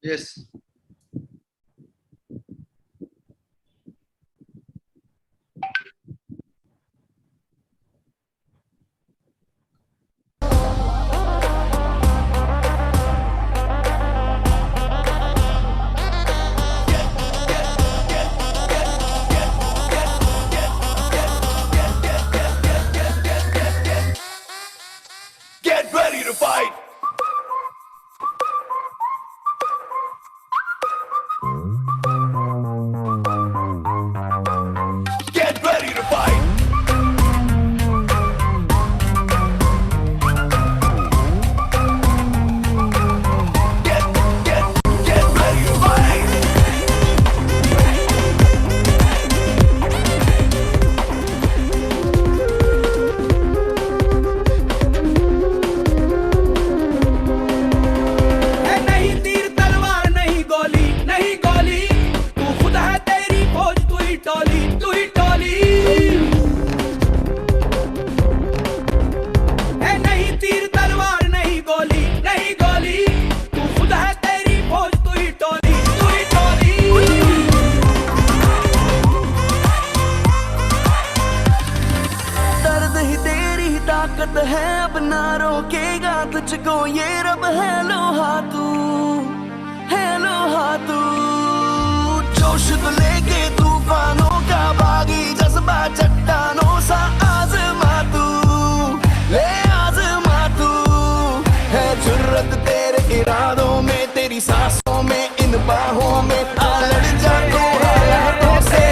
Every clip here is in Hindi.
Yes. Get ready to fight! Get ready to fight! Get ready to fight! है नहीं तीर तलवार नहीं गोली नहीं गोली, तू खुद है तेरी फौज, तू ही टोली तू ही टोली। है नहीं तीर तलवार नहीं गोली नहीं गोली, तू खुद है तेरी फौज, तू ही टोली तू ही टोली। दर्द ही तेरी ही ताकत है, अब ना रोकेगा तुझको ये रब है लोहा तू, है लोहा तू। जोश तो लेके तूफानों का बागी, जज्बा चट्टानों सा आजमा तू, ले आजमा तू। है जुर्रत तेरे इरादों में, तेरी सांसों में, इन बाहों में, आ लड़ जा तू हालातों से।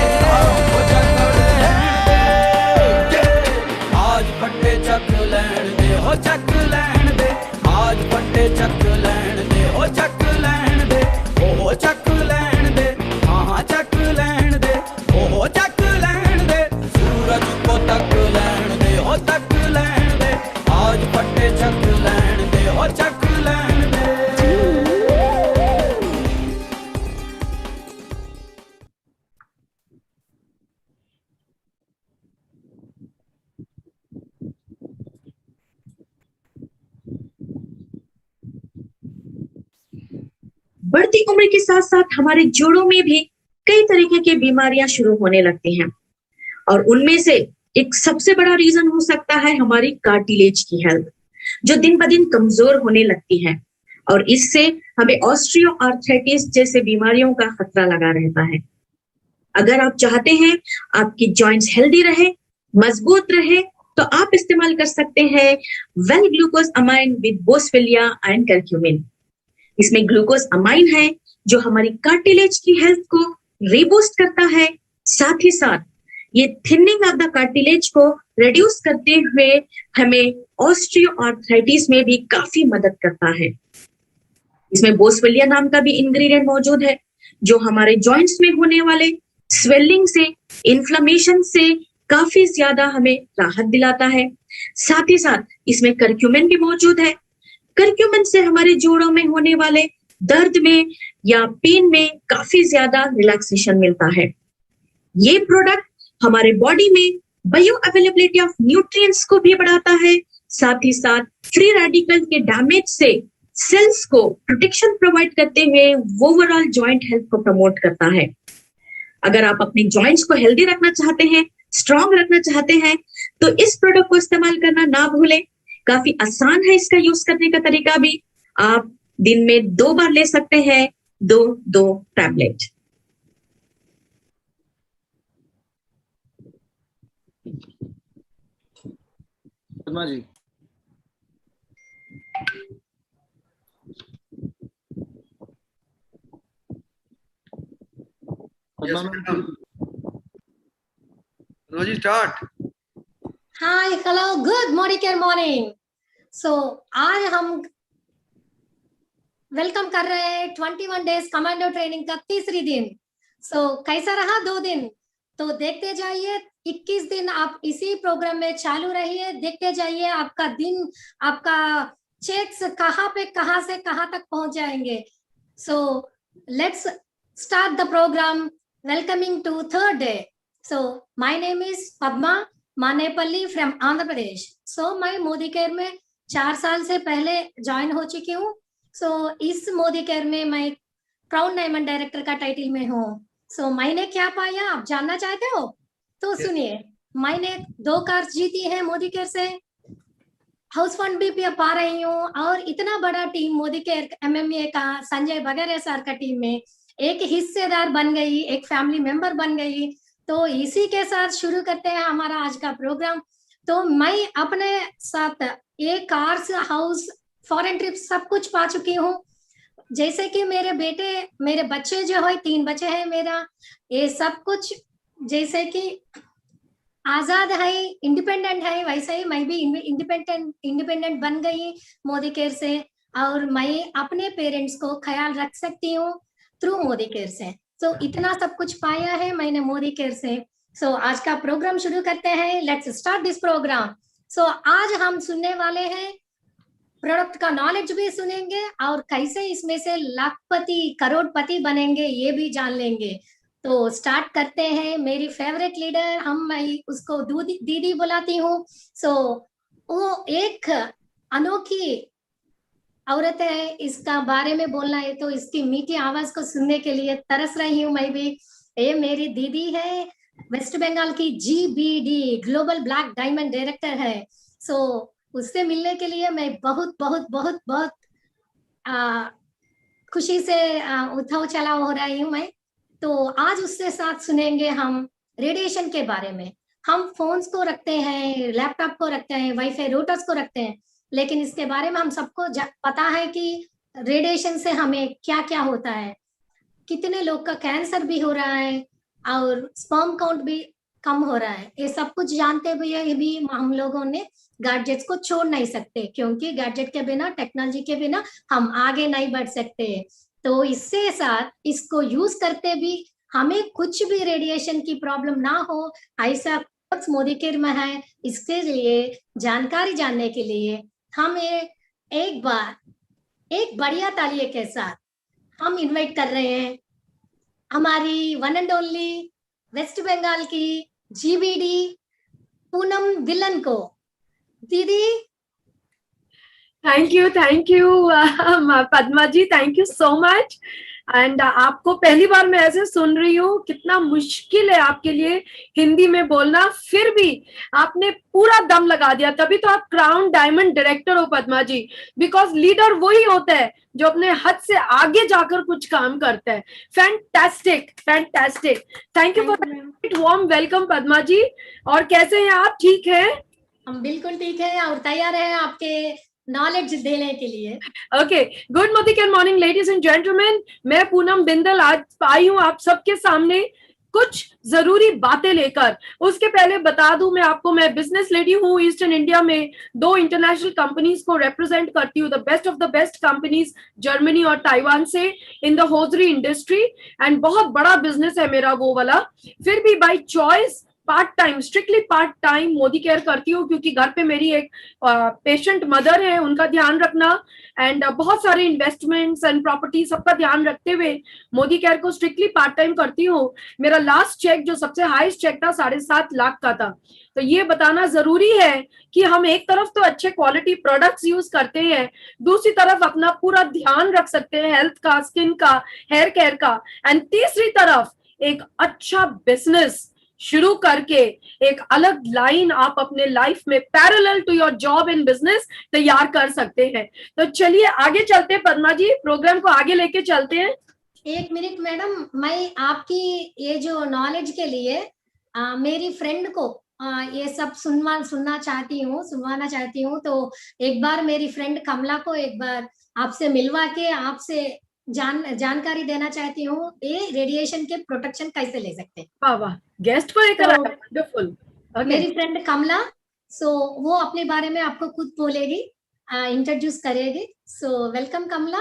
आज फट्टे चक लैण दे हो चक लैण दे, आज फट्टे चक लैण दे हो चक लैण दे, ओ चक लैण दे, हाँ चक लैण दे, ओ चक लैण दे। सूरज को तक लैण दे हो तक लैण दे, आज फट्टे चक लैण दे हो चक लैण दे। बढ़ती उम्र के साथ साथ हमारे जोड़ों में भी कई तरीके की बीमारियां शुरू होने लगती हैं, और उनमें से एक सबसे बड़ा रीजन हो सकता है हमारी कार्टिलेज की हेल्थ, जो दिन ब दिन कमजोर होने लगती है, और इससे हमें ऑस्टियो आर्थराइटिस जैसे बीमारियों का खतरा लगा रहता है। अगर आप चाहते हैं आपकी जॉइंट्स हेल्दी रहे, मजबूत रहे, तो आप इस्तेमाल कर सकते हैं well glucosamine with boswellia and curcumin. इसमें ग्लूकोज अमाइन है जो हमारी कार्टिलेज की हेल्थ को रीबूस्ट करता है, साथ ही साथ ये थिनिंग ऑफ द कार्टिलेज को रिड्यूस करते हुए हमें ऑस्टियोआर्थराइटिस में भी काफी मदद करता है। इसमें बोसवेलिया नाम का भी इंग्रेडिएंट मौजूद है, जो हमारे जॉइंट्स में होने वाले स्वेलिंग से, इन्फ्लेमेशन से काफी ज्यादा हमें राहत दिलाता है। साथ ही साथ इसमें करक्यूमिन भी मौजूद है। करक्यूमिन से हमारे जोड़ों में होने वाले दर्द में या पेन में काफी ज्यादा रिलैक्सेशन मिलता है। ये प्रोडक्ट हमारे बॉडी में बायो अवेलेबिलिटी ऑफ न्यूट्रिएंट्स को भी बढ़ाता है, साथ ही साथ फ्री रेडिकल के डैमेज से सेल्स को प्रोटेक्शन प्रोवाइड करते हुए ओवरऑल जॉइंट हेल्थ को प्रमोट करता है। अगर आप अपने जॉइंट्स को हेल्दी रखना चाहते हैं, स्ट्रांग रखना चाहते हैं, तो इस प्रोडक्ट को इस्तेमाल करना ना भूलें। काफी आसान है इसका यूज करने का तरीका भी। आप दिन में 2 बार ले सकते हैं, 2 tablet. Padma ji, Padma ji start. Hi hello good morning. So आज हम वेलकम कर रहे हैं 21 डेज कमांडो ट्रेनिंग का तीसरी दिन। सो कैसा रहा 2 दिन? तो देखते जाइए, 21 दिन आप इसी प्रोग्राम में चालू रहिए, देखते जाइए आपका दिन, आपका चेक्स कहाँ से कहाँ तक पहुंच जाएंगे। So let's start the programme. Welcoming to 3rd day. So my name is Padma Manepalli from Andhra Pradesh. So मैं मोदी केयर में 4 साल से पहले ज्वाइन हो चुकी हूँ। सो इस मोदी केयर में मैं क्राउन डायमंड डायरेक्टर का टाइटल में हूँ। सो मैंने क्या पाया आप जानना चाहते हो? तो सुनिए, मैंने 2 कार्स जीती है मोदी केयर से, हाउस फंड भी पा रही हूँ, और इतना बड़ा टीम मोदी केयर MMA का संजय बगेरे सर का टीम में एक हिस्सेदार बन गई, एक फैमिली मेंबर बन गई। तो इसी के साथ शुरू करते हैं हमारा आज का प्रोग्राम। तो मैं अपने साथ एक कार्स, हाउस, फॉरेन ट्रिप सब कुछ पा चुकी हूँ। जैसे कि मेरे बच्चे जो है, 3 बच्चे हैं मेरा, ये सब कुछ जैसे कि आजाद है, इंडिपेंडेंट है, वैसे ही मैं भी इंडिपेंडेंट बन गई मोदी केयर से, और मैं अपने पेरेंट्स को ख्याल रख सकती हूँ थ्रू मोदी केयर से। सो इतना सब कुछ पाया है मैंने मोदी केयर से। सो आज का प्रोग्राम शुरू करते हैं। Let's start this programme. So आज हम सुनने वाले हैं, प्रोडक्ट का नॉलेज भी सुनेंगे, और कैसे इसमें से लाखपति करोड़पति बनेंगे ये भी जान लेंगे। तो स्टार्ट करते हैं। मेरी फेवरेट लीडर, मैं उसको दीदी बुलाती हूँ। सो वो एक अनोखी औरत है, इसका बारे में बोलना है तो इसकी मीठी आवाज को सुनने के लिए तरस रही हूँ मैं भी। ये मेरी दीदी है, वेस्ट बंगाल की GBD global black diamond director है। सो उससे मिलने के लिए मैं बहुत बहुत बहुत बहुत खुशी से उठाव चलाव हो रही हूँ मैं। तो आज उससे साथ सुनेंगे हम रेडिएशन के बारे में। हम फोन्स को रखते हैं, लैपटॉप को रखते हैं, वाईफाई रूटर्स को रखते हैं, लेकिन इसके बारे में हम सबको पता है कि रेडिएशन से हमें क्या क्या होता है, कितने लोग का कैंसर भी हो रहा है और स्पर्म काउंट भी कम हो रहा है। ये सब कुछ जानते हुए भी हम लोगों ने गैजेट्स को छोड़ नहीं सकते, क्योंकि गैजेट के बिना, टेक्नोलॉजी के बिना हम आगे नहीं बढ़ सकते। तो इससे साथ इसको यूज करते भी हमें कुछ भी रेडिएशन की प्रॉब्लम ना हो, ऐसा मोदी केयर में है। इसके लिए जानकारी जानने के लिए हम एक बार एक बढ़िया तालिए के साथ हम इनवाइट कर रहे हैं हमारी one and only West Bengal की GBD पूनम विलन को। दीदी thank you Padma ji, thank you so much. And आपको पहली बार मैं ऐसे सुन रही हूँ, कितना मुश्किल है आपके लिए हिंदी में बोलना, फिर भी आपने पूरा दम लगा दिया, तभी तो आप क्राउन डायमंड डायरेक्टर हो पद्मा जी। बिकॉज लीडर वही होता है जो अपने हद से आगे जाकर कुछ काम करता है। Fantastic fantastic, thank you for warm welcome Padma ji. और कैसे हैं आप, ठीक है? हम बिल्कुल ठीक है और तैयार है आपके नॉलेज देने के लिए। Okay, good Modi care morning ladies and gentleman. मैं पूनम बिंदल आज आई हूँ आप सबके सामने कुछ जरूरी बातें लेकर। उसके पहले बता दूं मैं आपको, मैं बिजनेस लेडी हूँ, ईस्टर्न इंडिया में 2 इंटरनेशनल कंपनीज को रिप्रेजेंट करती हूँ, the best of the best companies Germany और ताइवान से in the hosiery industry. And बहुत बड़ा बिजनेस है मेरा वो वाला। फिर भी by choice part time, strictly part time Modi care करती हूँ, क्योंकि घर पे मेरी एक पेशेंट मदर है, उनका ध्यान रखना एंड बहुत सारे इन्वेस्टमेंट्स एंड प्रॉपर्टी सबका ध्यान रखते हुए मोदी केयर को स्ट्रिक्टली पार्ट टाइम करती हूँ। मेरा लास्ट चेक जो सबसे हाईएस्ट चेक था 7.5 लाख का था। तो ये बताना जरूरी है कि हम एक तरफ तो अच्छे क्वालिटी प्रोडक्ट्स यूज करते हैं, दूसरी तरफ अपना पूरा ध्यान रख सकते हैं हेल्थ का, स्किन का, हेयर केयर का, एंड तीसरी तरफ एक अच्छा बिजनेस शुरू करके एक अलग लाइन आप अपने लाइफ में parallel to your job in business तैयार कर सकते हैं। तो चलिए आगे चलते हैं पद्मा जी, प्रोग्राम को आगे लेके चलते हैं। 1 मिनट मैडम, मैं आपकी ये जो नॉलेज के लिए मेरी फ्रेंड को ये सब सुनवाना चाहती हूँ। तो एक बार मेरी फ्रेंड कमला को एक बार आपसे मिलवा के आपसे जानकारी देना चाहती हूँ, ये रेडिएशन के प्रोटेक्शन कैसे ले सकते हैं। वाह वाह, गेस्ट को लेकर आया, वंडरफुल। मेरी फ्रेंड कमला, सो वो अपने बारे में आपको खुद बोलेगी, इंट्रोड्यूस करेगी। सो वेलकम कमला।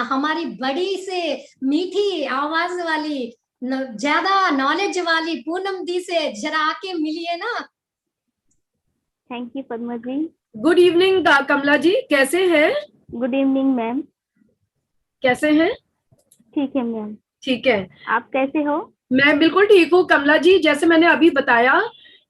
हमारी बड़ी से मीठी आवाज वाली, ज्यादा नॉलेज वाली पूनम दी से जरा आके मिलिए ना। Thank you Padma ji. Good evening Kamala ji, कैसे हैं? Good evening ma'am. कैसे हैं? ठीक है मैम। ठीक है, आप कैसे हो? मैं बिल्कुल ठीक हूँ कमला जी। जैसे मैंने अभी बताया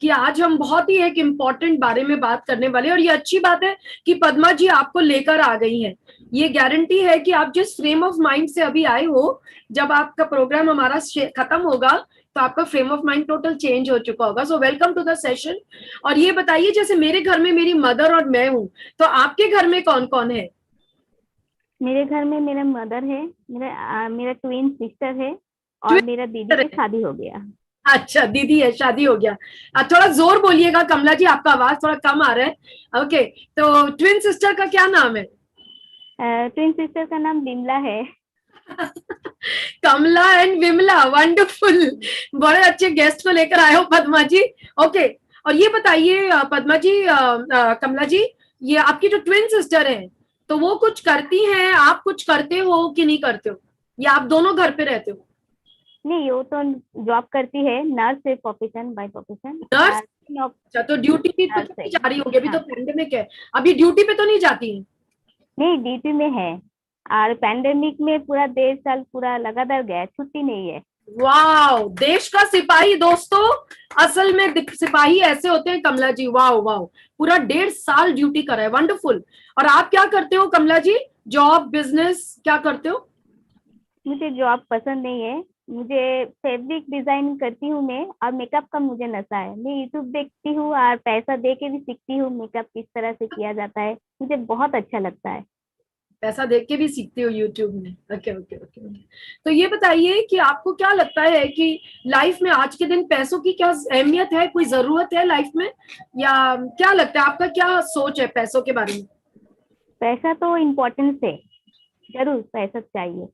कि आज हम बहुत ही एक इम्पॉर्टेंट बारे में बात करने वाले हैं, और ये अच्छी बात है कि पद्मा जी आपको लेकर आ गई हैं। ये गारंटी है कि आप जिस फ्रेम ऑफ माइंड से अभी आए हो, जब आपका प्रोग्राम हमारा खत्म होगा तो आपका frame of mind total change हो चुका होगा। So welcome to the session. और ये बताइए, जैसे मेरे घर में मेरी मदर और मैं हूँ, तो आपके घर में कौन कौन है? मेरे घर में मेरा मदर है, मेरा ट्विन सिस्टर है, और मेरा दीदी की शादी हो गया। अच्छा, दीदी है, शादी हो गया। थोड़ा जोर बोलिएगा कमला जी, आपका आवाज थोड़ा कम आ रहा है। ओके, तो ट्विन सिस्टर का क्या नाम है? ट्विन सिस्टर का नाम विमला है। कमला एंड विमला, वंडरफुल। बड़े अच्छे गेस्ट को लेकर आए हो पद्मा जी। ओके, और ये बताइए पद्मा जी, कमला जी, ये आपकी जो ट्विन सिस्टर है, तो वो कुछ करती हैं, आप कुछ करते हो कि नहीं करते हो, या आप दोनों घर पे रहते हो? नहीं, वो तो जॉब करती है, नर्स है, प्रोफेशन बाय प्रोफेशन। नर्स? अच्छा, तो ड्यूटी पे तो नहीं जा रही होगी, अभी तो पैंडेमिक है, अभी ड्यूटी पे तो नहीं जाती है? नहीं, ड्यूटी में है, और पैंडेमिक में पूरा 1.5 साल पूरा लगातार गया, छुट्टी नहीं है। वाओ, देश का सिपाही दोस्तों, असल में सिपाही ऐसे होते हैं कमला जी। वाओ वाओ, पूरा 1.5 साल ड्यूटी करा है, वंडरफुल। और आप क्या करते हो कमला जी, जॉब, बिजनेस, क्या करते हो? मुझे जॉब पसंद नहीं है, मुझे फैब्रिक डिजाइन करती हूँ मैं, और मेकअप का मुझे नशा है। मैं यूट्यूब देखती हूँ और पैसा दे के भी सीखती हूँ मेकअप किस तरह से किया जाता है, मुझे बहुत अच्छा लगता है। पैसा देख के भी सीखते हो यूट्यूब में? Okay okay okay. तो ये बताइए कि आपको क्या लगता है कि लाइफ में आज के दिन पैसों की क्या अहमियत है, कोई जरूरत है लाइफ में, या क्या लगता है, आपका क्या सोच है पैसों के बारे में? पैसा तो इम्पोर्टेंस है, जरूर पैसा चाहिए।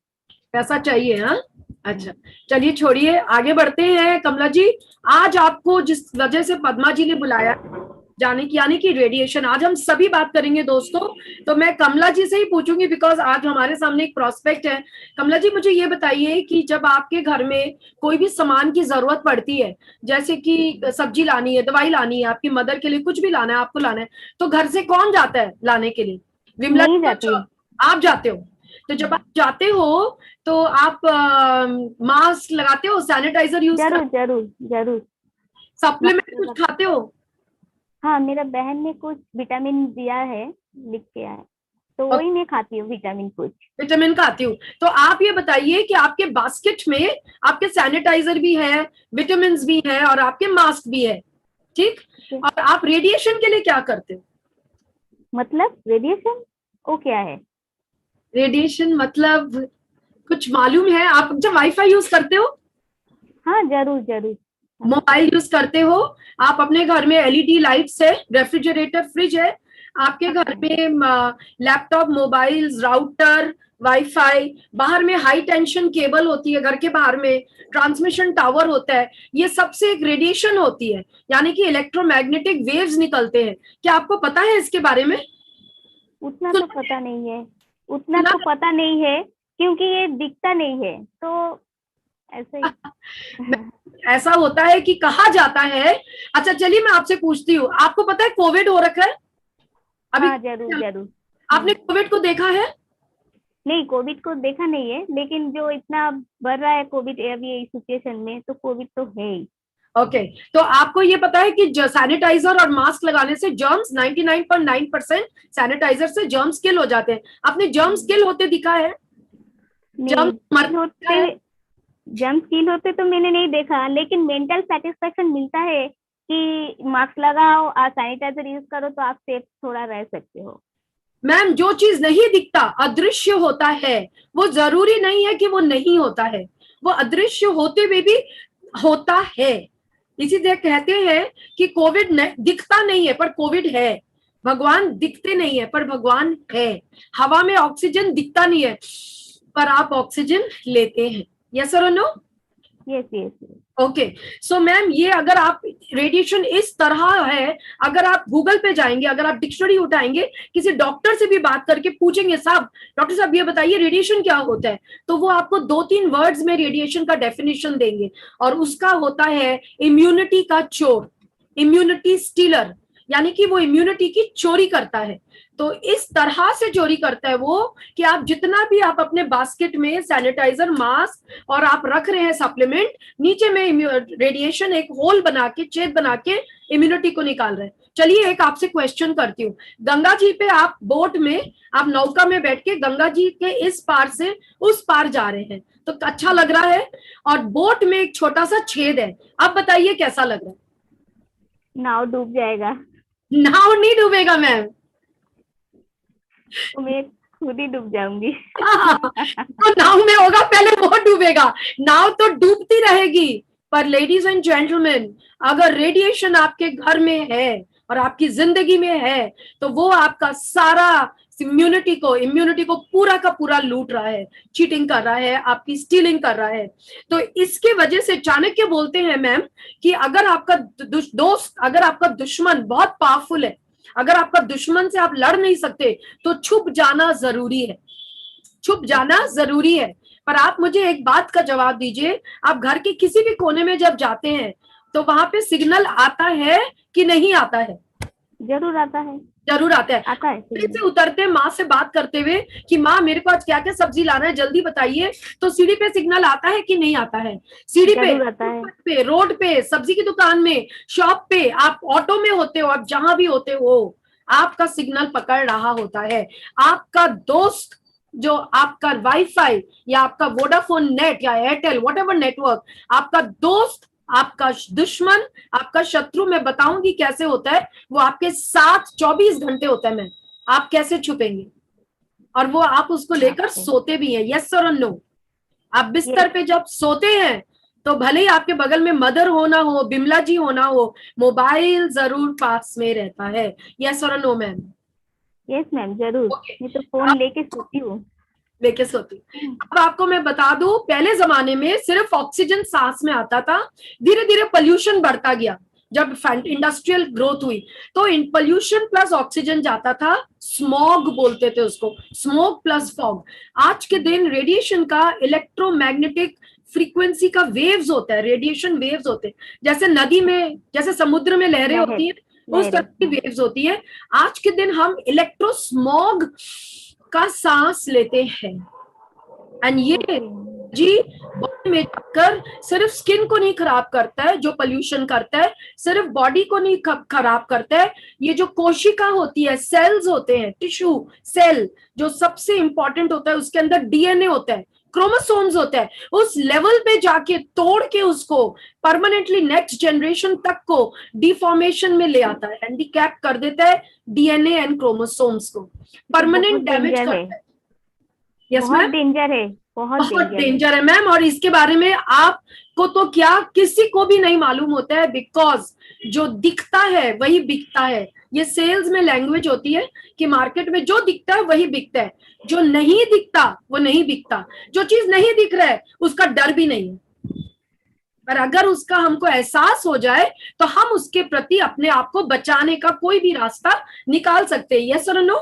पैसा चाहिए, हाँ? अच्छा, चलिए छोड़िए, आगे बढ़ते हैं। कमला जी, आज आपको जिस वजह से पद्मा जी ने बुलाया जाने की, यानी कि रेडिएशन, आज हम सभी बात करेंगे दोस्तों। तो मैं कमला जी से ही पूछूंगी, बिकॉज आज हमारे सामने एक प्रोस्पेक्ट है। कमला जी, मुझे ये बताइए कि जब आपके घर में कोई भी सामान की जरूरत पड़ती है, जैसे कि सब्जी लानी है, दवाई लानी है, आपकी मदर के लिए कुछ भी लाना है, आपको लाना है, तो घर से कौन जाता है लाने के लिए? विमला नहीं जी, जाती। आप जाते हो? तो जब आप जाते हो तो आप मास्क लगाते हो, सैनिटाइजर यूज जरूर जरूर जरूर। सप्लीमेंट कुछ खाते हो? हाँ, मेरा बहन ने कुछ विटामिन दिया है, लिख के है, तो वही मैं खाती हूँ, विटामिन कुछ। विटामिन खाती हूँ। तो आप ये बताइए कि आपके बास्केट में आपके सैनिटाइजर भी है, विटामिन भी है, और आपके मास्क भी है, ठीक? और आप रेडिएशन के लिए क्या करते हो? मतलब रेडिएशन वो क्या है? रेडिएशन मतलब कुछ मालूम है? आप जब वाईफाई यूज करते हो, हाँ जरूर जरूर। मोबाइल यूज करते हो, आप अपने घर में एलईडी लाइट्स है, रेफ्रिजरेटर, फ्रिज है, आपके घर में लैपटॉप, मोबाइल, राउटर, वाईफाई, बाहर में हाई टेंशन केबल होती है, घर के बाहर में ट्रांसमिशन टावर होता है, ये सबसे एक रेडिएशन होती है, यानी कि इलेक्ट्रोमैग्नेटिक वेव्स निकलते हैं। क्या आपको पता है इसके बारे में? उतना तो पता नहीं है, उतना तो पता नहीं है, क्योंकि ये दिखता नहीं है, तो ऐसे ही ऐसा होता है कि कहा जाता है। अच्छा चलिए, मैं आपसे पूछती हूँ, आपको पता है कोविड हो रखा है अभी? हाँ जरूर जरूर। आपने कोविड को देखा है? नहीं, कोविड को देखा नहीं है, लेकिन जो इतना बढ़ रहा है कोविड अभी इस सिचुएशन में, तो कोविड तो है ही। ओके, तो आपको ये पता है कि सैनिटाइजर और मास्क लगाने से जर्म्स 99.9% सैनिटाइजर से जर्म्स किल हो जाते हैं। आपने जर्म्स किल होते दिखा है? जर्म्स किल होते तो मैंने नहीं देखा, लेकिन मेंटल सेटिस्फेक्शन मिलता है कि मास्क लगाओ और सैनिटाइजर यूज करो तो आप सेफ थोड़ा रह सकते हो। मैम, जो चीज नहीं दिखता, अदृश्य होता है, वो जरूरी नहीं है कि वो नहीं होता है, वो अदृश्य होते हुए भी होता है। इसीलिए कहते हैं कि कोविड दिखता नहीं है पर कोविड है, भगवान दिखते नहीं है पर भगवान है। हवा में ऑक्सीजन दिखता नहीं है पर आप ऑक्सीजन लेते हैं। यस और no? Yes yes. Okay, so ma'am, ये अगर आप रेडिएशन इस तरह है, अगर आप गूगल पे जाएंगे, अगर आप डिक्शनरी उठाएंगे, किसी डॉक्टर से भी बात करके पूछेंगे, साहब डॉक्टर साहब ये बताइए रेडिएशन क्या होता है, तो वो आपको 2-3 वर्ड्स में रेडिएशन का डेफिनेशन देंगे, और उसका होता है इम्यूनिटी का चोर, इम्यूनिटी स्टीलर, यानी कि वो इम्यूनिटी की चोरी करता है। तो इस तरह से चोरी करता है वो कि आप जितना भी आप अपने बास्केट में सैनिटाइजर, मास्क और आप रख रहे हैं सप्लीमेंट, नीचे में रेडिएशन एक होल बना के, छेद बना के इम्यूनिटी को निकाल रहे हैं। चलिए एक आपसे क्वेश्चन करती हूँ, गंगा जी पे आप बोट में, आप नौका में बैठ के गंगा जी के इस पार से उस पार जा रहे हैं, तो अच्छा लग रहा है, और बोट में एक छोटा सा छेद है, आप बताइए कैसा लग रहा है? नाव डूब जाएगा, नाव नहीं डूबेगा मैम, तो मैं खुद ही डूब जाऊंगी। तो नाव में होगा पहले वो डूबेगा, नाव तो डूबती रहेगी। पर लेडीज एंड जेंटलमैन, अगर रेडिएशन आपके घर में है और आपकी जिंदगी में है, तो वो आपका सारा इम्यूनिटी को पूरा का पूरा लूट रहा है, चीटिंग कर रहा है, आपकी स्टीलिंग कर रहा है। तो इसके वजह से चाणक्य बोलते हैं मैम कि अगर आपका दोस्त, अगर आपका दुश्मन बहुत पावरफुल है, अगर आपका दुश्मन से आप लड़ नहीं सकते, तो छुप जाना जरूरी है, छुप जाना जरूरी है। पर आप मुझे एक बात का जवाब दीजिए, आप घर के किसी भी कोने में जब जाते हैं तो वहां पे सिग्नल आता है कि नहीं आता है? जरूर आता है, जरूर आता है। आता है। सीढ़ी से उतरते माँ से बात करते हुए कि माँ मेरे को आज क्या क्या सब्जी लाना है, जल्दी बताइए, तो सीढ़ी पे सिग्नल आता है कि नहीं आता है? सीढ़ी पे, रोड पे, सब्जी की दुकान में, शॉप पे, आप ऑटो में होते हो, आप जहां भी होते हो, आपका सिग्नल पकड़ रहा होता है। आपका दोस्त, जो आपका वाईफाई या आपका वोडाफोन नेट या एयरटेल व्हाटएवर नेटवर्क, आपका दोस्त, आपका दुश्मन, आपका शत्रु, मैं बताऊंगी कैसे होता है, वो आपके साथ 24 घंटे होता है। मैं, आप कैसे छुपेंगे? और वो आप उसको लेकर सोते भी हैं, यस और नो? आप बिस्तर पे जब सोते हैं तो भले ही आपके बगल में मदर होना हो, बिमला जी होना हो, मोबाइल जरूर पास में रहता है, यस और नो मैम? यस मैम, जरूर। मैं तो फोन लेके सोती हूँ, लेके सोती। अब आपको मैं बता दूं, पहले जमाने में सिर्फ ऑक्सीजन सांस में आता था, धीरे धीरे पोल्यूशन बढ़ता गया। जब इंडस्ट्रियल ग्रोथ हुई तो पोल्यूशन प्लस ऑक्सीजन जाता था, स्मॉग बोलते थे उसको, स्मोक प्लस फॉग। आज के दिन रेडिएशन का इलेक्ट्रोमैग्नेटिक फ्रीक्वेंसी का वेव्स होता है, रेडिएशन वेव्स होते हैं, जैसे नदी में, जैसे समुद्र में लहरें होती है, उस तरह की वेव्स होती है। आज के दिन हम इलेक्ट्रोस्मॉग का सांस लेते हैं, एंड ये जी बॉडी में जाकर सिर्फ स्किन को नहीं खराब करता है, जो पोल्यूशन करता है सिर्फ बॉडी को नहीं खराब करता है, ये जो कोशिका होती है, सेल्स होते हैं, टिश्यू सेल जो सबसे इंपॉर्टेंट होता है, उसके अंदर डीएनए होता है, क्रोमोसोम्स होता है, उस लेवल पे जाके तोड़ के उसको परमानेंटली नेक्स्ट जनरेशन तक को डिफॉर्मेशन में ले आता है, हैंडीकैप कर देता है डीएनए एंड क्रोमोसोम्स को, परमानेंट डैमेज करता है। यस मैम, डेंजर है, बहुत डेंजर है मैम। और इसके बारे में आपको तो क्या, किसी को भी नहीं मालूम होता है, बिकॉज जो दिखता है वही बिकता है। ये सेल्स में लैंग्वेज होती है कि मार्केट में जो दिखता है वही बिकता है, जो नहीं दिखता वो नहीं बिकता। जो चीज नहीं दिख रहा है उसका डर भी नहीं है, पर अगर उसका हमको एहसास हो जाए तो हम उसके प्रति अपने आप को बचाने का कोई भी रास्ता निकाल सकते हैं, यस और नो?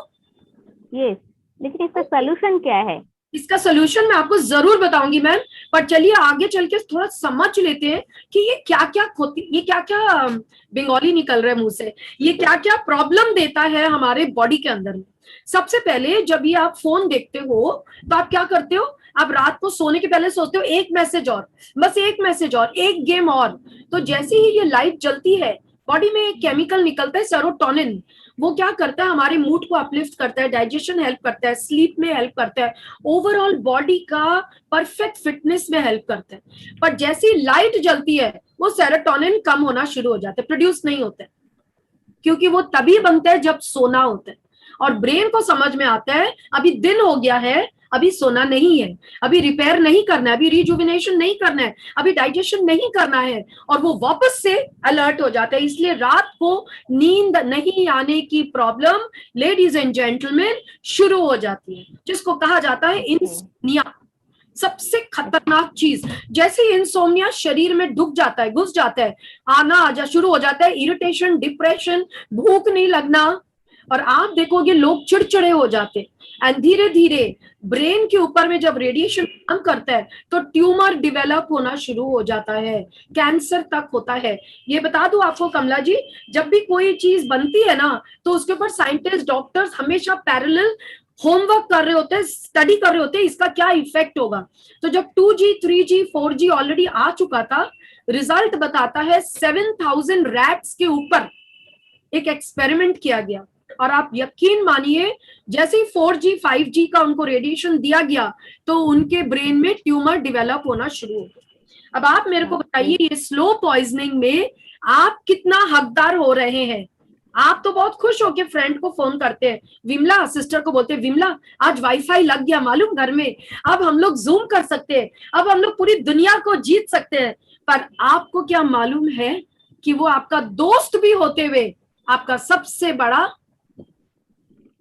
यस, लेकिन इसका सलूशन क्या है? इसका सोल्यूशन मैं आपको जरूर बताऊंगी मैम, पर चलिए आगे चल के थोड़ा समझ लेते हैं कि ये क्या क्या ये क्या क्या बंगाली निकल रहा है मुंह से, ये क्या क्या प्रॉब्लम देता है हमारे बॉडी के अंदर में। सबसे पहले जब ये आप फोन देखते हो तो आप क्या करते हो, आप रात को सोने के पहले सोचते हो एक मैसेज और, बस एक मैसेज और, एक गेम और। तो जैसे ही ये लाइट जलती है, बॉडी में एक केमिकल निकलता है सेरोटोनिन, वो क्या करता है, हमारे मूड को अपलिफ्ट करता है, डाइजेशन हेल्प करता है, स्लीप में हेल्प करता है, ओवरऑल बॉडी का परफेक्ट फिटनेस में हेल्प करता है। पर जैसी लाइट जलती है वो सेरोटोनिन कम होना शुरू हो जाता है, प्रोड्यूस नहीं होता है, क्योंकि वो तभी बनता है जब सोना होता है। और ब्रेन को समझ में आता है अभी दिन हो गया है, अभी सोना नहीं है, अभी रिपेयर नहीं करना है, अभी रिजुविनेशन नहीं करना है, अभी डाइजेशन नहीं करना है, और वो वापस से अलर्ट हो जाता है। इसलिए रात को नींद नहीं आने की प्रॉब्लम लेडीज एंड जेंटलमैन शुरू हो जाती है, जिसको कहा जाता है इंसोम्निया। सबसे खतरनाक चीज, जैसे इंसोम्निया शरीर में ढुक जाता है, घुस जाता है, आना आजा शुरू हो जाता है, इरिटेशन, डिप्रेशन, भूख नहीं लगना, और आप देखोगे लोग चिड़चिड़े हो जाते एंड धीरे धीरे ब्रेन के ऊपर में जब रेडिएशन काम करता है तो ट्यूमर डेवलप होना शुरू हो जाता है, कैंसर तक होता है। ये बता दूं आपको कमला जी, जब भी कोई चीज बनती है ना तो उसके ऊपर साइंटिस्ट डॉक्टर्स हमेशा पैरेलल होमवर्क कर रहे होते हैं, स्टडी कर रहे होते हैं इसका क्या इफेक्ट होगा। तो जब 2G 3G 4G ऑलरेडी आ चुका था, रिजल्ट बताता है 7000 रैट्स के ऊपर एक एक्सपेरिमेंट किया गया और आप यकीन मानिए जैसे ही 4G 5G का उनको रेडिएशन दिया गया तो उनके ब्रेन में ट्यूमर डेवलप होना शुरू हो गया। अब आप मेरे को बताइए ये स्लो पॉइजनिंग में आप कितना हकदार हो रहे हैं। आप तो बहुत खुश होके फ्रेंड को फोन करते हैं, विमला सिस्टर को बोलते हैं विमला आज वाईफाई लग गया मालूम घर में, अब हम लोग जूम कर सकते हैं, अब हम लोग पूरी दुनिया को जीत सकते हैं। पर आपको क्या मालूम है कि वो आपका दोस्त भी होते हुए आपका सबसे बड़ा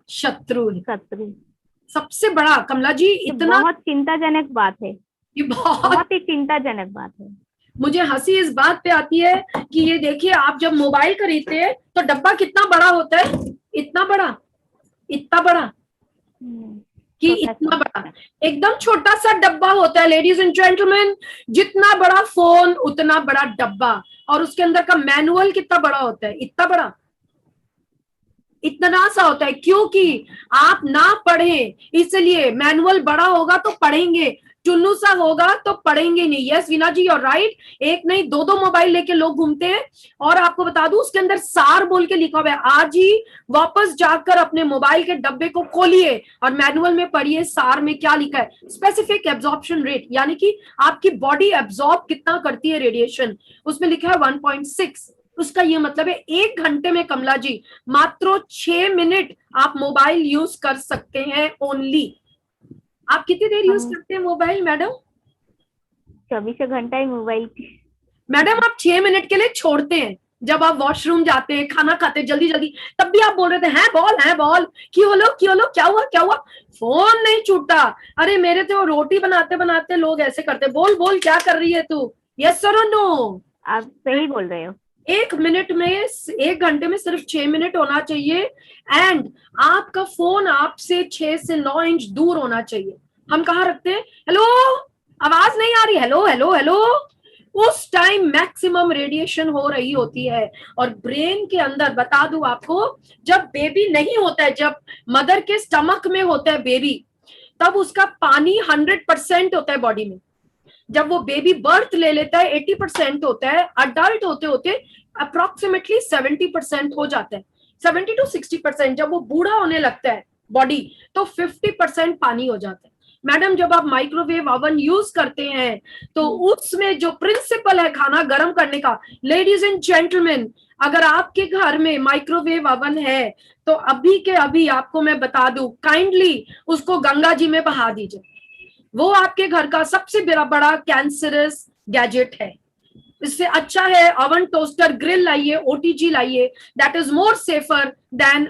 शत्रु है। सबसे बड़ा कमला जी, इतना बहुत चिंताजनक बात है, ये बहुत ही चिंताजनक बात है। मुझे हंसी इस बात पे आती है कि ये देखिए आप जब मोबाइल खरीदते हैं तो डब्बा कितना बड़ा होता है, इतना बड़ा कि इतना बड़ा, एकदम छोटा सा डब्बा होता है लेडीज एंड जेंटलमैन, जितना बड़ा फोन उतना बड़ा डब्बा, और उसके अंदर का मैनुअल कितना बड़ा होता है, इतना बड़ा, इतना सा होता है। क्योंकि आप ना पढ़ें इसलिए, मैनुअल बड़ा होगा तो पढ़ेंगे, चुन्नू सा होगा तो पढ़ेंगे नहीं। यस वीना जी और राइट, एक नहीं दो दो मोबाइल लेके लोग घूमते हैं। और आपको बता दूं उसके अंदर सार बोल के लिखा हुआ है, आज ही वापस जाकर अपने मोबाइल के डब्बे को खोलिए और मैनुअल में पढ़िए सार में क्या लिखा है, स्पेसिफिक एब्जॉर्प्शन रेट, यानी कि आपकी बॉडी एब्जॉर्ब कितना करती है रेडिएशन, उसमें लिखा है 1.6। उसका ये मतलब है 1 घंटे में कमला जी मात्र 6 मिनट आप मोबाइल यूज कर सकते हैं ओनली। आप कितनी देर यूज करते हैं मोबाइल मैडम? 24 घंटा ही मोबाइल। मैडम आप 6 मिनट के लिए छोड़ते हैं, जब आप वॉशरूम जाते हैं, खाना खाते हैं जल्दी जल्दी, तब भी आप बोल रहे थे है बॉल क्यों लो क्या हुआ, फोन नहीं छूटा। अरे मेरे तो रोटी बनाते बनाते लोग ऐसे करते, बोल क्या कर रही है तू, यस सर और नो? आप सही बोल रहे हो। 1 मिनट में, 1 घंटे में सिर्फ 6 मिनट होना चाहिए एंड आपका फोन आपसे 6 से 9 इंच दूर होना चाहिए। हम कहाँ रखते हैं, हेलो आवाज नहीं आ रही, हेलो, उस टाइम मैक्सिमम रेडिएशन हो रही होती है। और ब्रेन के अंदर बता दूं आपको, जब बेबी नहीं होता है, जब मदर के स्टमक में होता है बेबी, तब उसका पानी 100% होता है बॉडी में। जब वो बेबी बर्थ ले लेता है 80% होता है, अडल्ट होते होते अप्रोक्सीमेटली 70% हो जाता है, 70 to 60%। जब वो बूढ़ा होने लगता है बॉडी तो 50% पानी हो जाता है। मैडम जब आप माइक्रोवेव ओवन यूज करते हैं तो उसमें जो प्रिंसिपल है खाना गर्म करने का, लेडीज एंड जेंटलमैन अगर आपके घर में माइक्रोवेव ओवन है तो अभी के अभी आपको मैं बता दूं, काइंडली उसको गंगा जी में बहा दीजिए। वो आपके घर का सबसे बड़ा कैंसरस गैजेट है। इससे अच्छा है ओवन, टोस्टर, ग्रिल लाइए, ओटीजी लाइए, that is more safer than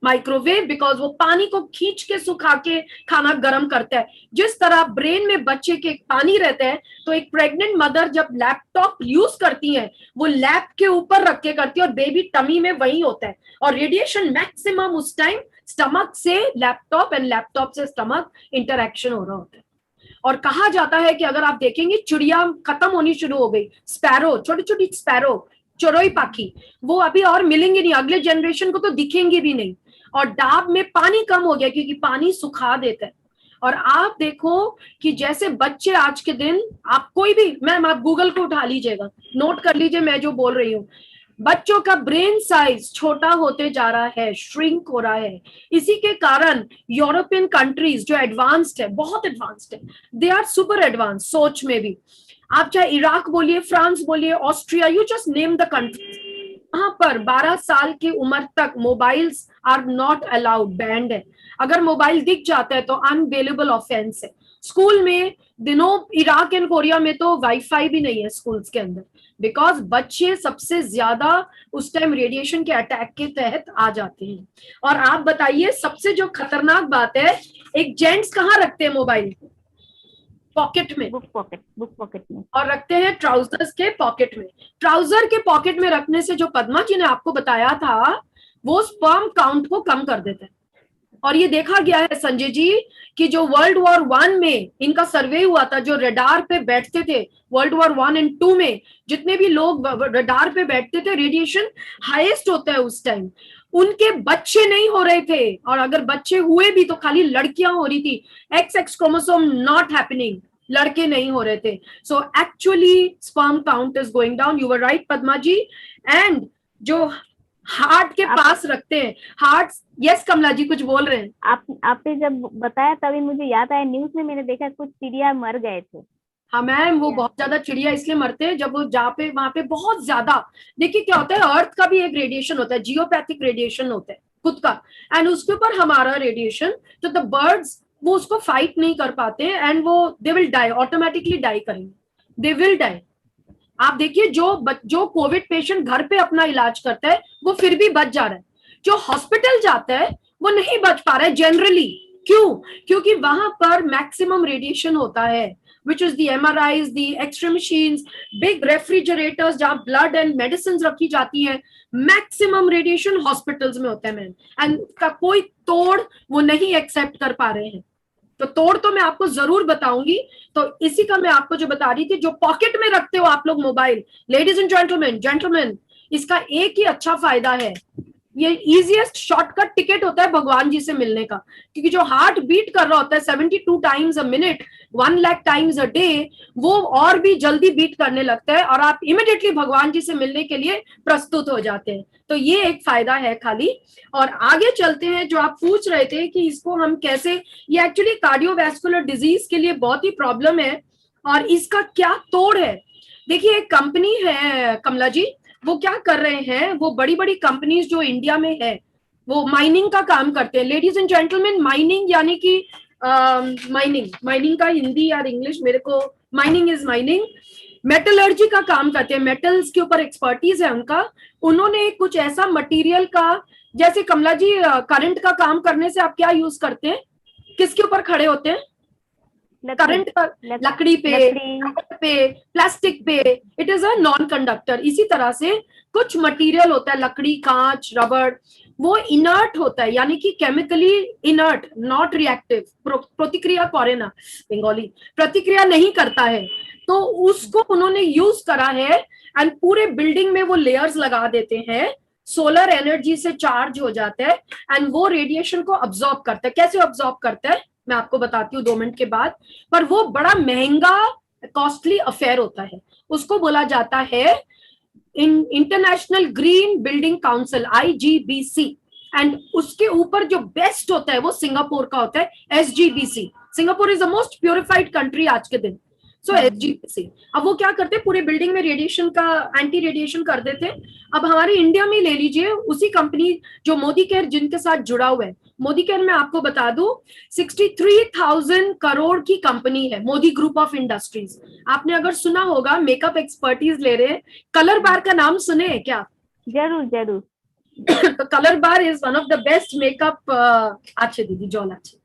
microwave, because वो पानी को खींच के सुखा के खाना गर्म करता है। जिस तरह ब्रेन में बच्चे के पानी रहता है, तो एक प्रेग्नेंट मदर जब लैपटॉप यूज करती है वो लैप के ऊपर रख के करती है और बेबी टमी में वही होता है, और रेडिएशन मैक्सिमम उस टाइम स्टमक से लैपटॉप एंड लैपटॉप से स्टमक इंटरेक्शन हो रहा होता है। और कहा जाता है कि अगर आप देखेंगे चिड़िया खत्म होनी शुरू हो गई, स्पैरो, छोटी छोटी स्पैरो, चोरोई पाखी, वो अभी और मिलेंगे नहीं, अगले जनरेशन को तो दिखेंगे भी नहीं। और डाब में पानी कम हो गया क्योंकि पानी सुखा देता है। और आप देखो कि जैसे बच्चे आज के दिन, आप कोई भी, मैम आप गूगल को उठा लीजिएगा, नोट कर लीजिए मैं जो बोल रही हूँ, बच्चों का ब्रेन साइज छोटा होते जा रहा है, श्रिंक हो रहा है। इसी के कारण यूरोपियन कंट्रीज जो एडवांस्ड है, बहुत एडवांस्ड है, दे आर सुपर एडवांस सोच में भी। आप चाहे इराक बोलिए, फ्रांस बोलिए, Austria, you just name the countries, वहां पर 12 साल की उम्र तक mobiles are not allowed, banned है। अगर मोबाइल दिख जाता है तो अनवेलेबल ऑफेंस है। स्कूल में दिनों इराक एंड कोरिया में तो वाईफाई भी नहीं है स्कूल्स के अंदर, बिकॉज बच्चे सबसे ज्यादा उस टाइम रेडिएशन के अटैक के तहत आ जाते हैं। और आप बताइए सबसे जो खतरनाक बात है, एक जेंट्स कहाँ रखते हैं मोबाइल? पॉकेट में, बुक पॉकेट में, और रखते हैं ट्राउजर्स के पॉकेट में। ट्राउजर के पॉकेट में रखने से, जो पद्मा जी ने आपको बताया था, वो स्पर्म काउंट को कम कर देते हैं। और ये देखा गया है संजय जी कि जो वर्ल्ड वॉर 1 में इनका सर्वे हुआ था, जो रडार पे बैठते थे वर्ल्ड वॉर 1 और 2 में, जितने भी लोग रडार पे बैठते थे, रेडिएशन हाईएस्ट होता है उस टाइम, उनके बच्चे नहीं हो रहे थे, और अगर बच्चे हुए भी तो खाली लड़कियां हो रही थी। XX क्रोमोसोम नॉट हैपनिंग, लड़के नहीं हो रहे थे। So actually sperm count is going down, you were right Padma ji. And जो हार्ट के पास रखते हैं, हार्ट, यस कमला जी कुछ बोल रहे हैं। आपने जब बताया तभी मुझे याद आया, न्यूज में मैंने देखा कुछ चिड़िया मर गए थे। हाँ मैम, वो बहुत ज्यादा चिड़िया इसलिए मरते हैं जब वो जहाँ पे वहां पे बहुत ज्यादा, देखिए क्या होता है, अर्थ का भी एक रेडिएशन होता है, जियोपैथिक रेडिएशन होता है खुद का, एंड उसके ऊपर हमारा रेडिएशन, तो द बर्ड्स वो उसको फाइट नहीं कर पाते एंड वो they will die, automatically die करेंगे, दे विल डाई। आप देखिए जो कोविड पेशेंट घर पे अपना इलाज करता है वो फिर भी बच जा रहा है, जो हॉस्पिटल जाता है वो नहीं बच पा रहा है जनरली। क्यों? क्योंकि वहां पर मैक्सिमम रेडिएशन होता है, which is the MRIs, the X-ray machines, big refrigerators जहाँ ब्लड एंड मेडिसिन रखी जाती है, मैक्सिमम रेडिएशन हॉस्पिटल्स में होता है मैम, एंड का कोई तोड़ वो नहीं एक्सेप्ट कर पा रहे हैं। तो तोड़ तो मैं आपको जरूर बताऊंगी। तो इसी का मैं आपको जो बता रही थी, जो पॉकेट में रखते हो आप लोग मोबाइल, लेडीज एंड जेंटलमैन, इसका एक ही अच्छा फायदा है, ये इजीएस्ट शॉर्टकट टिकट होता है भगवान जी से मिलने का, क्योंकि जो हार्ट बीट कर रहा होता है 72 times a minute, 1 lakh times a day, वो और भी जल्दी बीट करने लगता है और आप इमिडिएटली भगवान जी से मिलने के लिए प्रस्तुत हो जाते हैं। तो ये एक फायदा है खाली। और आगे चलते हैं, जो आप पूछ रहे थे कि इसको हम कैसे, ये एक्चुअली कार्डियोवैस्कुलर डिजीज के लिए बहुत ही प्रॉब्लम है और इसका क्या तोड़ है। देखिए एक कंपनी है कमला जी, वो क्या कर रहे हैं, वो बड़ी बड़ी कंपनीज जो इंडिया में है वो माइनिंग का काम करते हैं। लेडीज एंड जेंटलमैन, माइनिंग यानी कि माइनिंग का हिंदी और इंग्लिश मेरे को, माइनिंग इज माइनिंग, मेटलर्जी का काम करते हैं, मेटल्स के ऊपर एक्सपर्टीज है उनका। उन्होंने कुछ ऐसा मटेरियल का, जैसे कमला जी करंट का काम करने से आप क्या यूज करते हैं, किसके ऊपर खड़े होते हैं, करंट पर, लकड़ी पे, प्लास्टिक पे, it is a non conductor. इसी तरह से कुछ मटेरियल होता है, लकड़ी, कांच, रबड़, वो इनर्ट होता है, यानी कि केमिकली इनर्ट, नॉट रिएक्टिव, प्रतिक्रिया करे ना बंगाली, प्रतिक्रिया नहीं करता है, तो उसको उन्होंने यूज करा है एंड पूरे बिल्डिंग में वो लेयर्स लगा देते हैं, सोलर एनर्जी से चार्ज हो जाता है एंड वो रेडिएशन को अब्सॉर्ब करता है। कैसे अब्सॉर्ब करता है मैं आपको बताती हूँ 2 मिनट के बाद, पर वो बड़ा महंगा कॉस्टली अफेयर होता है। उसको बोला जाता है international green building council, IGBC, and उसके ऊपर जो बेस्ट होता है वो सिंगापुर का होता है, SGBC। Singapore is the most purified country आज के दिन, सो SGBC। अब वो क्या करते हैं, पूरे बिल्डिंग में रेडिएशन का एंटी रेडिएशन कर देते हैं। अब हमारे इंडिया में ले लीजिए, उसी कंपनी जो मोदी केयर जिनके साथ जुड़ा हुआ है, मोदी केयर में आपको बता दूं 63,000 करोड़ की कंपनी है, मोदी ग्रुप ऑफ इंडस्ट्रीज। आपने अगर सुना होगा, मेकअप एक्सपर्टीज ले रहे हैं, कलर बार का नाम सुने हैं क्या? जरूर जरूर। तो colour bar is one of the best makeup, अच्छे दीदी जॉल अच्छे,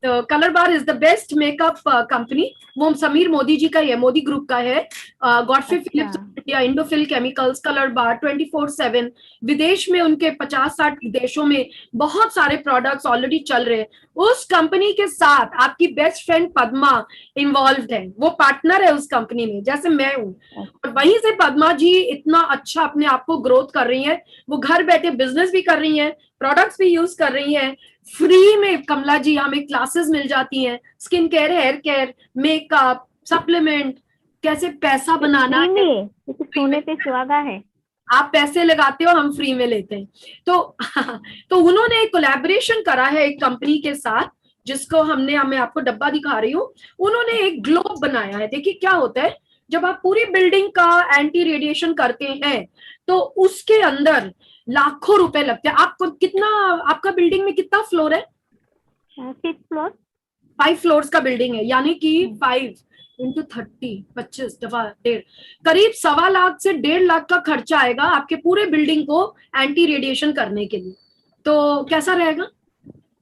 तो colour bar is the best makeup company, वो समीर मोदी जी का है, मोदी ग्रुप का है। Godfrey Phillips India, Indofil Chemicals, Colorbar 24/7, विदेश में उनके 50-60 देशों में बहुत सारे प्रोडक्ट्स ऑलरेडी चल रहे हैं। उस कंपनी के साथ आपकी बेस्ट फ्रेंड पद्मा इन्वॉल्व है, वो पार्टनर है उस कंपनी में, जैसे मैं हूँ। और वहीं से पद्मा जी इतना अच्छा अपने आप को ग्रोथ कर रही है, वो घर बैठे बिजनेस भी कर रही है, प्रोडक्ट्स भी यूज कर रही है, फ्री में कमला जी हमें क्लासेस मिल जाती हैं, skin care, hair care, makeup, supplement, कैसे पैसा बनाना है, सोने पे सुहागा है, आप पैसे लगाते हो हम फ्री में लेते हैं। तो उन्होंने एक कोलैबोरेशन करा है एक कंपनी के साथ, जिसको मैं आपको डब्बा दिखा रही हूँ। उन्होंने एक ग्लोब बनाया है। देखिए क्या होता है, जब आप पूरी बिल्डिंग का एंटी रेडिएशन करते हैं तो उसके अंदर लाखों रुपए लगते हैं। आपको कितना, आपका बिल्डिंग में कितना फ्लोर है? 6 फ्लोर, 5 फ्लोर्स का बिल्डिंग है, यानी कि 5 × 30, 25 दफा 1.5, करीब 1.25 लाख से 1.5 लाख का खर्चा आएगा आपके पूरे बिल्डिंग को एंटी रेडिएशन करने के लिए। तो कैसा रहेगा?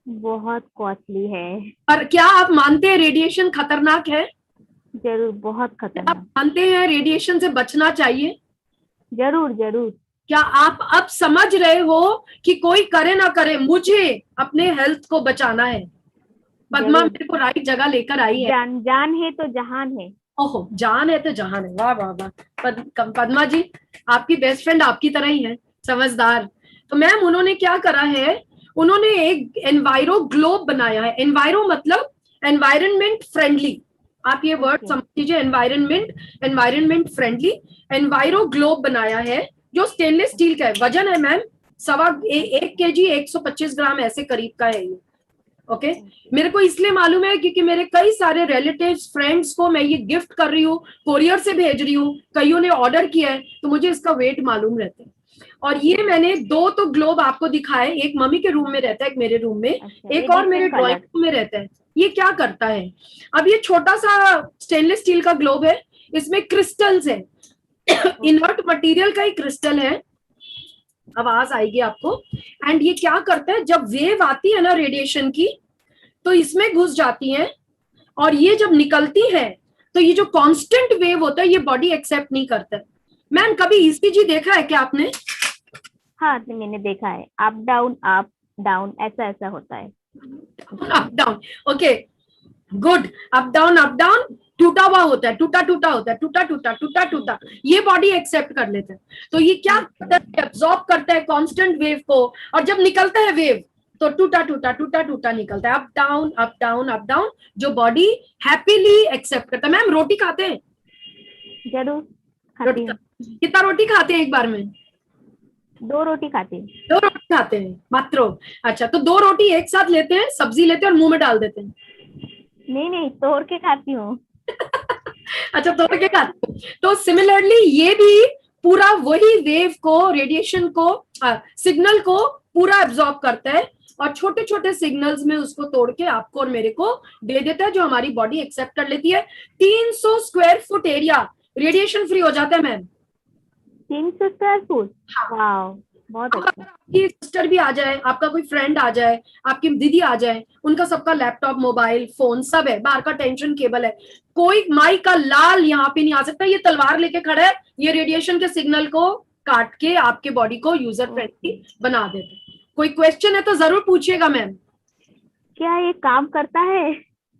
बहुत कॉस्टली है। पर क्या आप मानते हैं रेडिएशन खतरनाक है? जरूर, बहुत खतरनाक। आप मानते हैं रेडिएशन से बचना चाहिए? जरूर जरूर। क्या आप अब समझ रहे हो कि कोई करे ना करे, मुझे अपने हेल्थ को बचाना है? पद्मा जरूर। मेरे को राइट जगह लेकर आई है। जान जान है तो जहान है। ओहो, जान है तो जहान है। वाह वाह वाह। पद्मा जी, आपकी बेस्ट फ्रेंड आपकी तरह ही है, समझदार। तो मैम उन्होंने क्या करा है, उन्होंने एक एनवायरो ग्लोब बनाया है। एनवायरो मतलब एनवायरनमेंट फ्रेंडली, आप ये वर्ड Okay. समझ लीजिए, एनवायरनमेंट फ्रेंडली एनवायरो ग्लोब बनाया है, जो स्टेनलेस स्टील का है। वजन है मैम 1.25 kg, 125 ग्राम ऐसे करीब का है ये। ओके मेरे को इसलिए मालूम है क्योंकि मेरे कई सारे रिलेटिव्स फ्रेंड्स को मैं ये गिफ्ट कर रही हूँ, कोरियर से भेज रही हूँ, कईयों ने ऑर्डर किया है, तो मुझे इसका वेट मालूम रहता है। और ये मैंने 2 तो ग्लोब आपको दिखाए, एक मम्मी के रूम में रहता है, एक मेरे रूम में, अच्छा, ये एक और मेरे different ड्राइंग colour। रूम में रहता है। ये क्या करता है, अब ये छोटा सा स्टेनलेस स्टील का ग्लोब है, इसमें क्रिस्टल्स है, इनर्ट मटेरियल का ही क्रिस्टल है, आवाज आएगी आपको। एंड ये क्या करता है, जब वेव आती है ना रेडिएशन की, तो इसमें घुस जाती हैं, और ये जब निकलती है तो ये जो कांस्टेंट वेव होता है ये बॉडी एक्सेप्ट नहीं करता है। मैम कभी ईसीजी देखा है क्या आपने? हाँ, तो मैंने देखा है, अप डाउन ऐसा ऐसा होता है। Up down, okay good. Up down टूटा हुआ होता है, टूटा टूटा होता है, टूटा टूटा टूटा टूटा, ये बॉडी एक्सेप्ट कर लेता है। तो ये क्या करता है, एब्जॉर्ब करता है कांस्टेंट वेव को, और जब निकलता है वेव तो टूटा टूटा टूटा टूटा निकलता है, up down up down up down, जो बॉडी हैप्पीली एक्सेप्ट करता है। मैम रोटी खाते हैं? जरूर खाती हूँ। कितना रोटी खाते हैं एक बार में? 2 रोटी खाती हूँ। 2 रोटी खाते हैं मात्र? अच्छा, तो 2 रोटी एक साथ लेते हैं, सब्जी लेते हैं और मुंह में डाल देते हैं? नहीं, तोड़ के खाती हूँ। अच्छा, तोड़ के खाते हैं। तो सिमिलरली ये भी पूरा वही वेव को, रेडिएशन को, सिग्नल को पूरा एब्जॉर्ब करता है, और छोटे छोटे सिग्नल्स में उसको तोड़ के आपको और मेरे को दे देता है, जो हमारी बॉडी एक्सेप्ट कर लेती है। 300 square foot area radiation free हो जाता है मैम। 300 square foot? हाँ। वाह, बहुत अच्छा। आपकी सिस्टर भी आ जाए, आपका कोई फ्रेंड आ जाए, आपकी दीदी आ जाए, उनका सबका लैपटॉप, मोबाइल फोन सब है, बाहर का टेंशन केबल है, कोई माई का लाल यहाँ पे नहीं आ सकता। ये तलवार लेके खड़ा है, ये रेडिएशन के सिग्नल को काट के आपके बॉडी को यूजर फ्रेंडली बना देते हैं। कोई क्वेश्चन है तो जरूर पूछिएगा मैम। क्या ये काम करता है?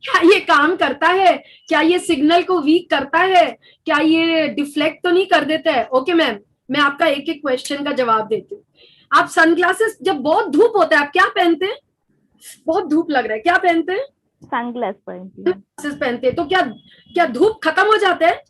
क्या ये काम करता है? क्या ये सिग्नल को वीक करता है? क्या ये डिफ्लेक्ट तो नहीं कर देता है? ओके मैम, मैं आपका एक एक क्वेश्चन का जवाब देती हूँ। आप सनग्लासेस, जब बहुत धूप होता है आप क्या पहनते हैं? बहुत धूप लग रहा है, क्या पहनते हैं? सनग्लास पहनती हूँ। सनग्लासेस पहनते हैं, तो क्या धूप खत्म हो जाता है?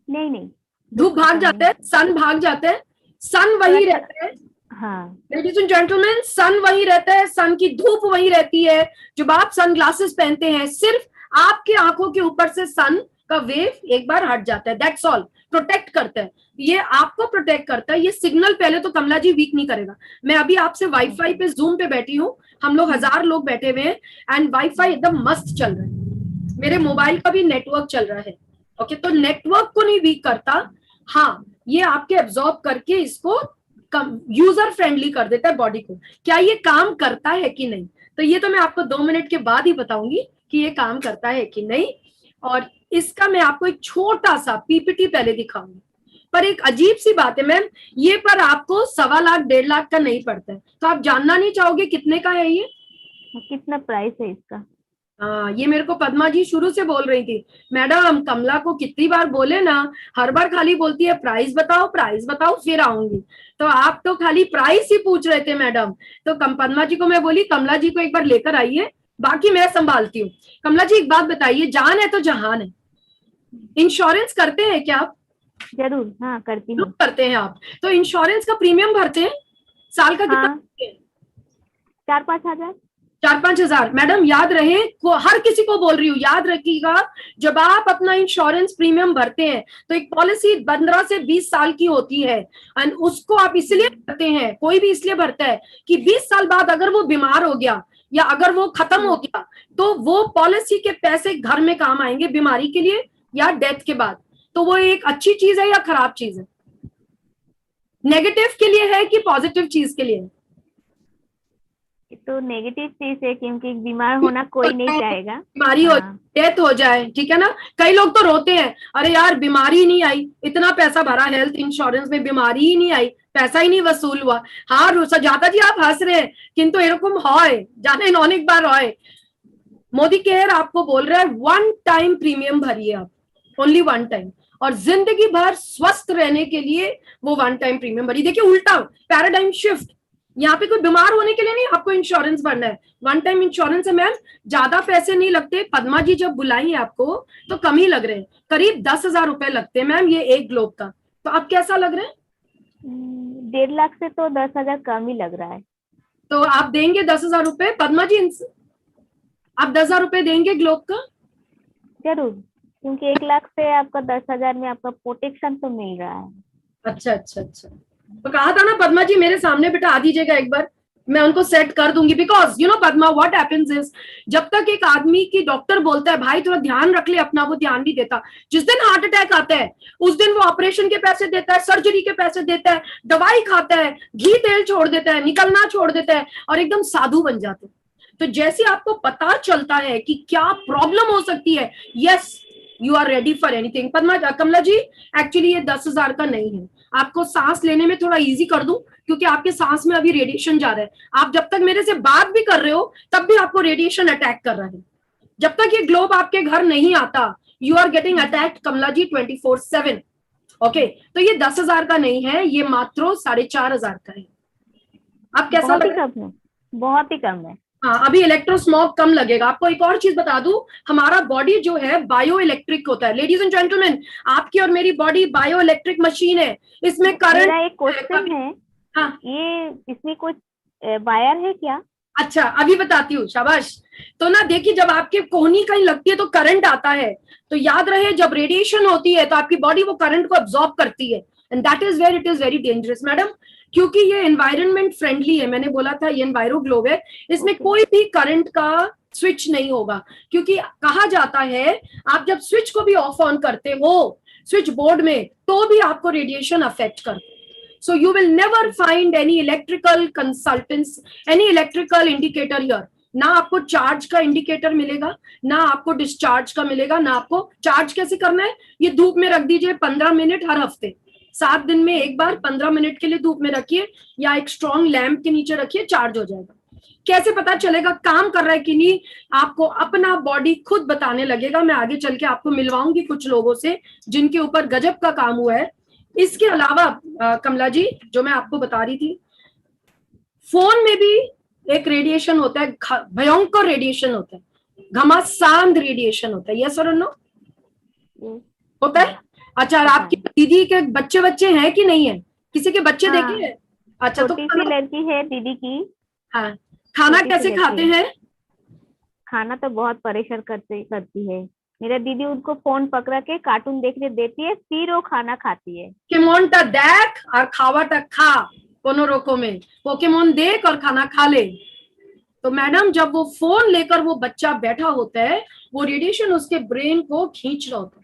नहीं, धूप भाग जाता है, सन भाग जाता है, सन वही रहता है। हाँ, लेडीज एंड जेंटलमैन, सन वही रहता है, सन की धूप वही रहती है। जब आप सनग्लासेस पहनते हैं, सिर्फ आपकी आंखों के ऊपर से सन का वेव एक बार हट जाता है, दैट्स ऑल। प्रोटेक्ट करता है, ये आपको प्रोटेक्ट करता है। ये सिग्नल पहले तो कमला जी वीक नहीं करेगा। मैं अभी आपसे वाईफाई पे, जूम पे बैठी हूँ, हम लोग 1000 लोग बैठे हुए हैं, एंड वाईफाई एकदम मस्त चल रहा है, मेरे मोबाइल का भी नेटवर्क चल रहा है। ओके, तो नेटवर्क को नहीं वीक करता। हाँ, ये आपके एब्जॉर्ब करके इसको यूजर फ्रेंडली कर देता है बॉडी को। क्या ये काम करता है कि नहीं, तो ये तो मैं आपको 2 मिनट के बाद ही बताऊंगी कि ये काम करता है कि नहीं। और इसका मैं आपको एक छोटा सा पीपीटी पहले दिखाऊंगी। पर एक अजीब सी बात है मैम, ये पर आपको 1.25 लाख 1.5 लाख का नहीं पड़ता है, तो आप जानना नहीं चाहोगे कितने का है ये? कितना प्राइस है इसका? हाँ, ये मेरे को पद्मा जी शुरू से बोल रही थी, मैडम कमला को कितनी बार बोले ना, हर बार खाली बोलती है प्राइस बताओ फिर आऊंगी। तो आप तो खाली प्राइस ही पूछ रहे थे मैडम। तो पद्मा जी को मैं बोली कमला जी को एक बार लेकर आइए, बाकी मैं संभालती हूँ। कमला जी एक बात बताइए, जान है तो जहान है, इंश्योरेंस करते हैं क्या आप? जरूर, हाँ करती हूँ। करते हैं आप, तो इंश्योरेंस का प्रीमियम भरते हैं, साल का कितना? हाँ, 4-5 हजार। 4-5 हजार। मैडम याद रहे, हर किसी को बोल रही हूँ, याद रखिएगा, जब आप अपना इंश्योरेंस प्रीमियम भरते हैं तो एक पॉलिसी 15 से 20 साल की होती है, एंड उसको आप इसलिए भरते हैं, कोई भी इसलिए भरता है कि 20 साल बाद अगर वो बीमार हो गया या अगर वो खत्म हो गया तो वो पॉलिसी के पैसे घर में काम आएंगे बीमारी के लिए या डेथ के बाद। तो वो एक अच्छी चीज है या खराब चीज है? नेगेटिव के लिए है कि पॉजिटिव चीज के लिए है? ये तो नेगेटिव चीज है, क्योंकि बीमार होना कोई नहीं चाहेगा। बीमारी हो, हाँ। डेथ हो जाए, ठीक है ना। कई लोग तो रोते हैं, अरे यार बीमारी ही नहीं आई, इतना पैसा भरा हेल्थ इंश्योरेंस में, बीमारी ही नहीं आई, पैसा ही नहीं वसूल हुआ। हाँ सुजाता जी आप हंस रहे हैं, किंतु एरकम হয়, जाने अनेक बार হয়। मोदी केयर आपको बोल रहा है 1 टाइम प्रीमियम भरिए आप, ओनली 1 टाइम, और जिंदगी भर स्वस्थ रहने के लिए वो 1 टाइम प्रीमियम भरिए। देखिए उल्टा पैराडाइम शिफ्ट, यहाँ पे कोई बीमार होने के लिए नहीं आपको इंश्योरेंस भरना है, 1 टाइम इंश्योरेंस है मैम। ज्यादा पैसे नहीं लगते, पद्मा जी जब बुलाई है आपको तो कम ही लग रहे हैं, करीब 10,000 रुपए लगते हैं मैम ये एक ग्लोब का। तो अब कैसा लग रहा है? 1.5 लाख से तो 10,000 कम ही लग रहा है। तो आप देंगे 10,000 रुपए पद्मा जी, आप 10,000 रुपए देंगे ग्लोब का? जरूर, क्योंकि 1 लाख से आपका 10,000 में आपका प्रोटेक्शन तो मिल रहा है। अच्छा अच्छा अच्छा, तो कहा था ना पद्मा जी मेरे सामने बिठा दीजिएगा एक बार, मैं उनको सेट कर दूंगी। Because you know Padma what happens is, जब तक एक आदमी की डॉक्टर बोलता है भाई थोड़ा ध्यान रख ले अपना, वो ध्यान नहीं देता। जिस दिन हार्ट अटैक आता है उस दिन वो ऑपरेशन के पैसे देता है, सर्जरी के पैसे देता है, दवाई खाता है, घी तेल छोड़ देता है, निकलना छोड़ देता है, और एकदम साधु बन जाते हैं। तो जैसे आपको पता चलता है कि क्या प्रॉब्लम हो सकती है, yes you are ready for anything. Padma Kamala ji actually ये 10,000 का नहीं है, आपको सांस लेने में थोड़ा इजी कर दूं, क्योंकि आपके सांस में अभी रेडिएशन जा रहा है। आप जब तक मेरे से बात भी कर रहे हो तब भी आपको रेडिएशन अटैक कर रहा है। जब तक ये ग्लोब आपके घर नहीं आता you are getting attacked Kamala ji 24/7। Okay, तो ये 10,000 का नहीं है, ये मात्र 4,500 का है। आप कैसा बहुत ही लग रहा है? कम है, बहुत ही कम है। हाँ, अभी इलेक्ट्रोस्मॉग कम लगेगा आपको। एक और चीज बता दूं, हमारा बॉडी जो है बायो इलेक्ट्रिक होता है। लेडीज एंड जेंटलमैन, आपकी और मेरी बॉडी बायो इलेक्ट्रिक मशीन है, इसमें मेरा करंट। एक क्वेश्चन है, हाँ, ये इसमें कुछ वायर है क्या? अच्छा अभी बताती हूँ, शाबाश। तो ना देखिए, जब आपके कोहनी कहीं लगती है तो करंट आता है, तो याद रहे जब रेडिएशन होती है तो आपकी बॉडी वो करंट को अब्सॉर्ब करती है, and that is where it is very dangerous madam. क्योंकि ये एनवायरनमेंट फ्रेंडली है, मैंने बोला था ये एनवायरो ग्लोब है, इसमें कोई भी करंट का स्विच नहीं होगा। क्योंकि कहा जाता है आप जब स्विच को भी ऑफ ऑन करते हो स्विच बोर्ड में तो भी आपको रेडिएशन अफेक्ट करते। So you will never find any electrical consultants, any electrical indicator here. ना आपको चार्ज का इंडिकेटर मिलेगा, ना आपको डिस्चार्ज का मिलेगा, ना आपको चार्ज कैसे करना है। ये धूप में रख दीजिए 15 मिनट हर हफ्ते, 7 दिन में एक बार 15 मिनट के लिए धूप में रखिए, या एक स्ट्रॉन्ग लैंप के नीचे रखिए, चार्ज हो जाएगा। कैसे पता चलेगा काम कर रहा है कि नहीं? आपको अपना बॉडी खुद बताने लगेगा। मैं आगे चल के आपको मिलवाऊंगी कुछ लोगों से जिनके ऊपर गजब का काम हुआ है। इसके अलावा कमला जी जो मैं आपको बता रही थी, फोन में भी एक रेडिएशन होता है, भयंकर रेडिएशन होता है, घमासान रेडिएशन होता है। यस और नो? होता है। अच्छा, आपकी दीदी के बच्चे हैं कि नहीं है? किसी के बच्चे हाँ, देखे हैं? अच्छा, तो छोटी सी लड़की है दीदी की। हाँ, खाना छोटी सी कैसे लड़की खाते है। हैं? खाना तो बहुत परेशान करती है। मेरा दीदी उनको फोन पकड़ा के कार्टून देखने देती है, फिर वो खाना खाती है। पोकेमोनটা देख और खावाটা खा, कोनो रोको में पोकेमोन देख और खाना खा ले। तो मैडम जब वो फोन लेकर वो बच्चा बैठा होता है, वो रेडिएशन उसके ब्रेन को खींच रहा होता है।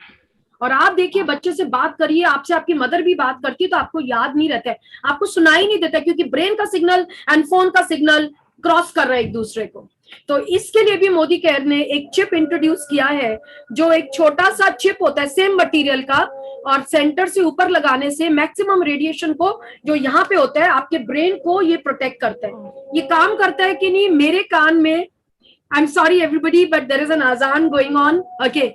और आप देखिए, बच्चे से बात करिए, आपसे आपकी मदर भी बात करती है तो आपको याद नहीं रहता है, आपको सुनाई नहीं देता, क्योंकि ब्रेन का सिग्नल एंड फोन का सिग्नल क्रॉस कर रहा है एक दूसरे को। तो इसके लिए भी मोदी केयर ने एक चिप इंट्रोड्यूस किया है, जो एक छोटा सा चिप होता है सेम मटेरियल का, और सेंटर से ऊपर लगाने से मैक्सिमम रेडिएशन को जो यहाँ पे होता है आपके ब्रेन को ये प्रोटेक्ट करता है। ये काम करता है कि नहीं? मेरे कान में, I am sorry everybody but there is an अजान गोइंग ऑन, ओके।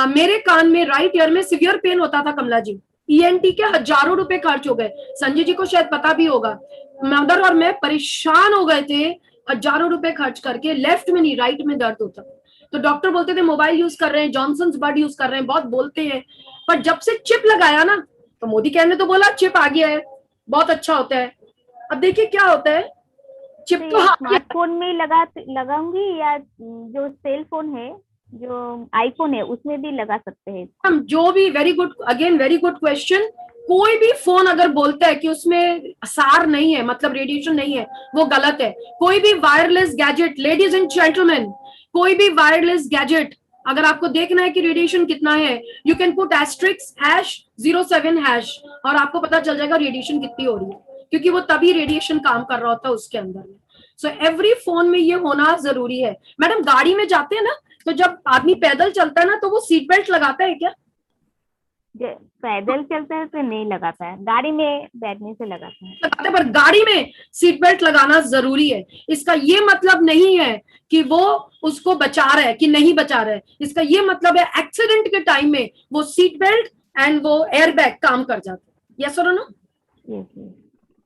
मेरे कान में राइट ईयर में सिवियर पेन होता था कमला जी, ENT के हजारों रुपए खर्च हो गए, संजय जी को शायद पता भी होगा। मदर और मैं परेशान हो गए थे, हजारों रुपए खर्च करके, लेफ्ट में नहीं राइट में दर्द होता। तो डॉक्टर बोलते थे मोबाइल यूज कर रहे हैं, जॉनसन्स बड यूज कर रहे हैं, बहुत बोलते हैं। पर जब से चिप लगाया ना, तो मोदी केयर ने तो बोला चिप आ गया है, बहुत अच्छा होता है। अब देखिए क्या होता है, चिप तो स्मार्टफोन में लगाऊंगी, या जो सेल फोन है, जो आईफोन है, उसमें भी लगा सकते हैं। हम जो भी, very good, again very good question. कोई भी फोन अगर बोलता है कि उसमें सार नहीं है, मतलब रेडिएशन नहीं है, वो गलत है। कोई भी wireless gadget, ladies and gentleman, कोई भी वायरलेस गैजेट अगर आपको देखना है कि रेडिएशन कितना है, यू कैन पुट *#07# और आपको पता चल जाएगा रेडिएशन कितनी हो रही है। क्योंकि वो तभी रेडिएशन काम कर रहा होता है उसके अंदर में। सो एवरी फोन में ये होना जरूरी है। मैडम गाड़ी में जाते हैं ना, तो जब आदमी पैदल चलता है ना, तो वो सीट बेल्ट लगाता है क्या? पैदल चलता है तो नहीं लगाता है, गाड़ी में बैठने से लगाता है। लगाते हैं, पर गाड़ी में सीट बेल्ट लगाना जरूरी है। इसका ये मतलब नहीं है कि वो उसको बचा रहा है कि नहीं बचा रहा है। इसका ये मतलब है एक्सीडेंट के टाइम में वो सीट बेल्ट एंड वो एयर बैग काम कर जाते हैं। यस और नो?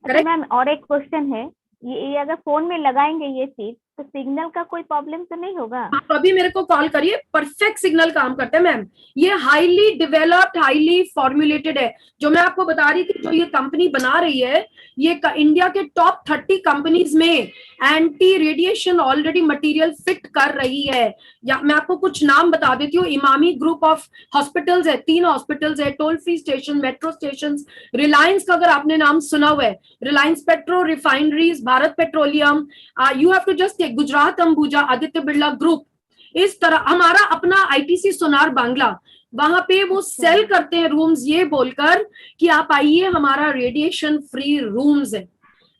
अच्छा मैम, और एक क्वेश्चन है, ये अगर फोन में लगाएंगे ये चीज तो सिग्नल का कोई प्रॉब्लम तो नहीं होगा? आप अभी मेरे को कॉल करिए, परफेक्ट सिग्नल काम करता है मैम। ये हाईली डेवलप्ड, हाईली फॉर्मुलेटेड है। जो मैं आपको बता रही थी, जो ये कंपनी बना रही है, ये इंडिया के टॉप 30 कंपनीज में anti radiation already material fit कर रही है। या मैं आपको कुछ नाम बता देती हूँ। इमामी ग्रुप ऑफ हॉस्पिटल्स है, 3 हॉस्पिटल्स है, toll free station, metro station, Reliance का अगर आपने नाम सुना हुआ है, Reliance petro refineries, Bharat petroleum, you have to just take Gujarat Ambuja, Aditya Birla group. इस तरह हमारा अपना आईटीसी सोनार बांग्ला, वहां पे वो सेल करते हैं रूम्स ये बोलकर कि आप आइए, हमारा रेडिएशन फ्री रूम्स है।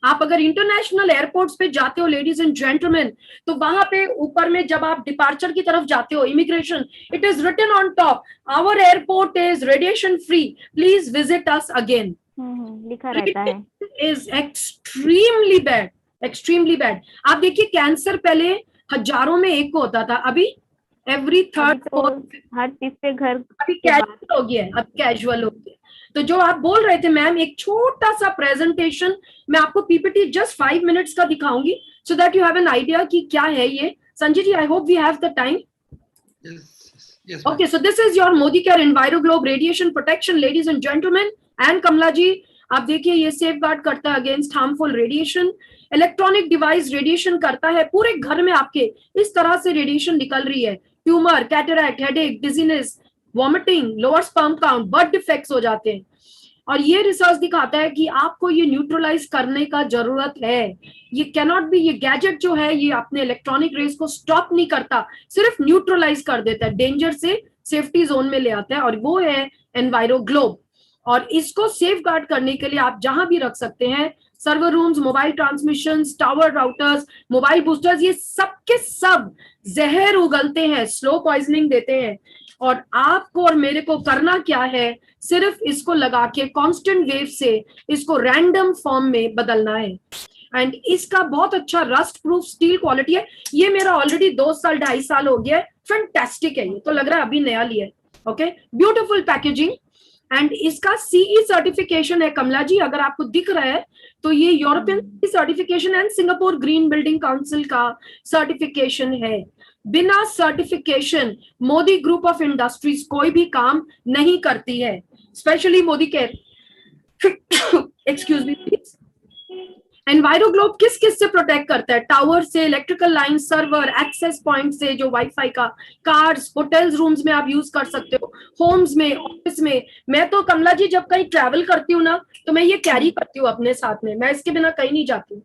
आप अगर इंटरनेशनल एयरपोर्ट्स पे जाते हो लेडीज एंड जेंटलमैन, तो वहां पे ऊपर में जब आप डिपार्चर की तरफ जाते हो, immigration, it is written on top, our airport is radiation free, please visit us again. लिखा रहता है। Is extremely bad, extremely bad. आप देखिए, कैंसर पहले हजारों में एक को होता था, अभी एवरी थर्ड हर तीसरे घर अभी कैजुअल हो गया है, अब कैजुअल हो गया। तो जो आप बोल रहे थे मैम, एक छोटा सा प्रेजेंटेशन मैं आपको पीपीटी जस्ट 5 मिनट्स का दिखाऊंगी, so that you have an idea कि क्या है ये। Sanjay ji, I hope we have the time. Yes, Okay, so this is your ModiCare EnviroGlobe radiation protection, ladies and gentlemen, and कमला जी, आप देखिए ये सेफ गार्ड करता है against harmful radiation. Electronic device radiation करता है, पूरे घर में आपके इस तरह से रेडिएशन निकल रही है, tumour, cataract, headache, dizziness, vomiting, lower sperm count, birth defects हो जाते हैं। और ये रिसर्च दिखाता है कि आपको ये न्यूट्रलाइज करने का जरूरत है। ये कैनॉट बी, ये गैजेट जो है ये अपने इलेक्ट्रॉनिक रेस को स्टॉप नहीं करता, सिर्फ न्यूट्रलाइज कर देता है, डेंजर से सेफ्टी जोन में ले आता है, और वो है EnviroGlobe। और इसको सेफ गार्ड करने के लिए आप जहां भी रख सकते हैं, server rooms, mobile transmission, tower routers, mobile boosters, ये सब के सब जहर उगलते हैं, स्लो पॉइजनिंग देते हैं। और आपको और मेरे को करना क्या है, सिर्फ इसको लगा के कांस्टेंट वेव से इसको रैंडम फॉर्म में बदलना है। एंड इसका बहुत अच्छा रस्ट प्रूफ स्टील क्वालिटी है। ये मेरा ऑलरेडी 2 साल 2.5 साल हो गया है, फैंटास्टिक है, ये तो लग रहा है अभी नया लिया है। Okay, beautiful packaging. एंड इसका सीई सर्टिफिकेशन है कमला जी, अगर आपको दिख रहा है तो ये European certification and Singapore green building council का सर्टिफिकेशन है। बिना certification Modi group of industries कोई भी काम नहीं करती है, specially Modi care. Excuse me please. EnviroGlobe किस किस से प्रोटेक्ट करता है? टावर से, electrical line, server, access point से जो वाईफाई का, कार्स, होटल्स, रूम्स में आप यूज कर सकते हो, होम्स में, ऑफिस में। मैं तो कमला जी जब कहीं ट्रैवल करती हूँ ना, तो मैं ये कैरी करती हूँ अपने साथ में, मैं इसके बिना कहीं नहीं जाती हूँ।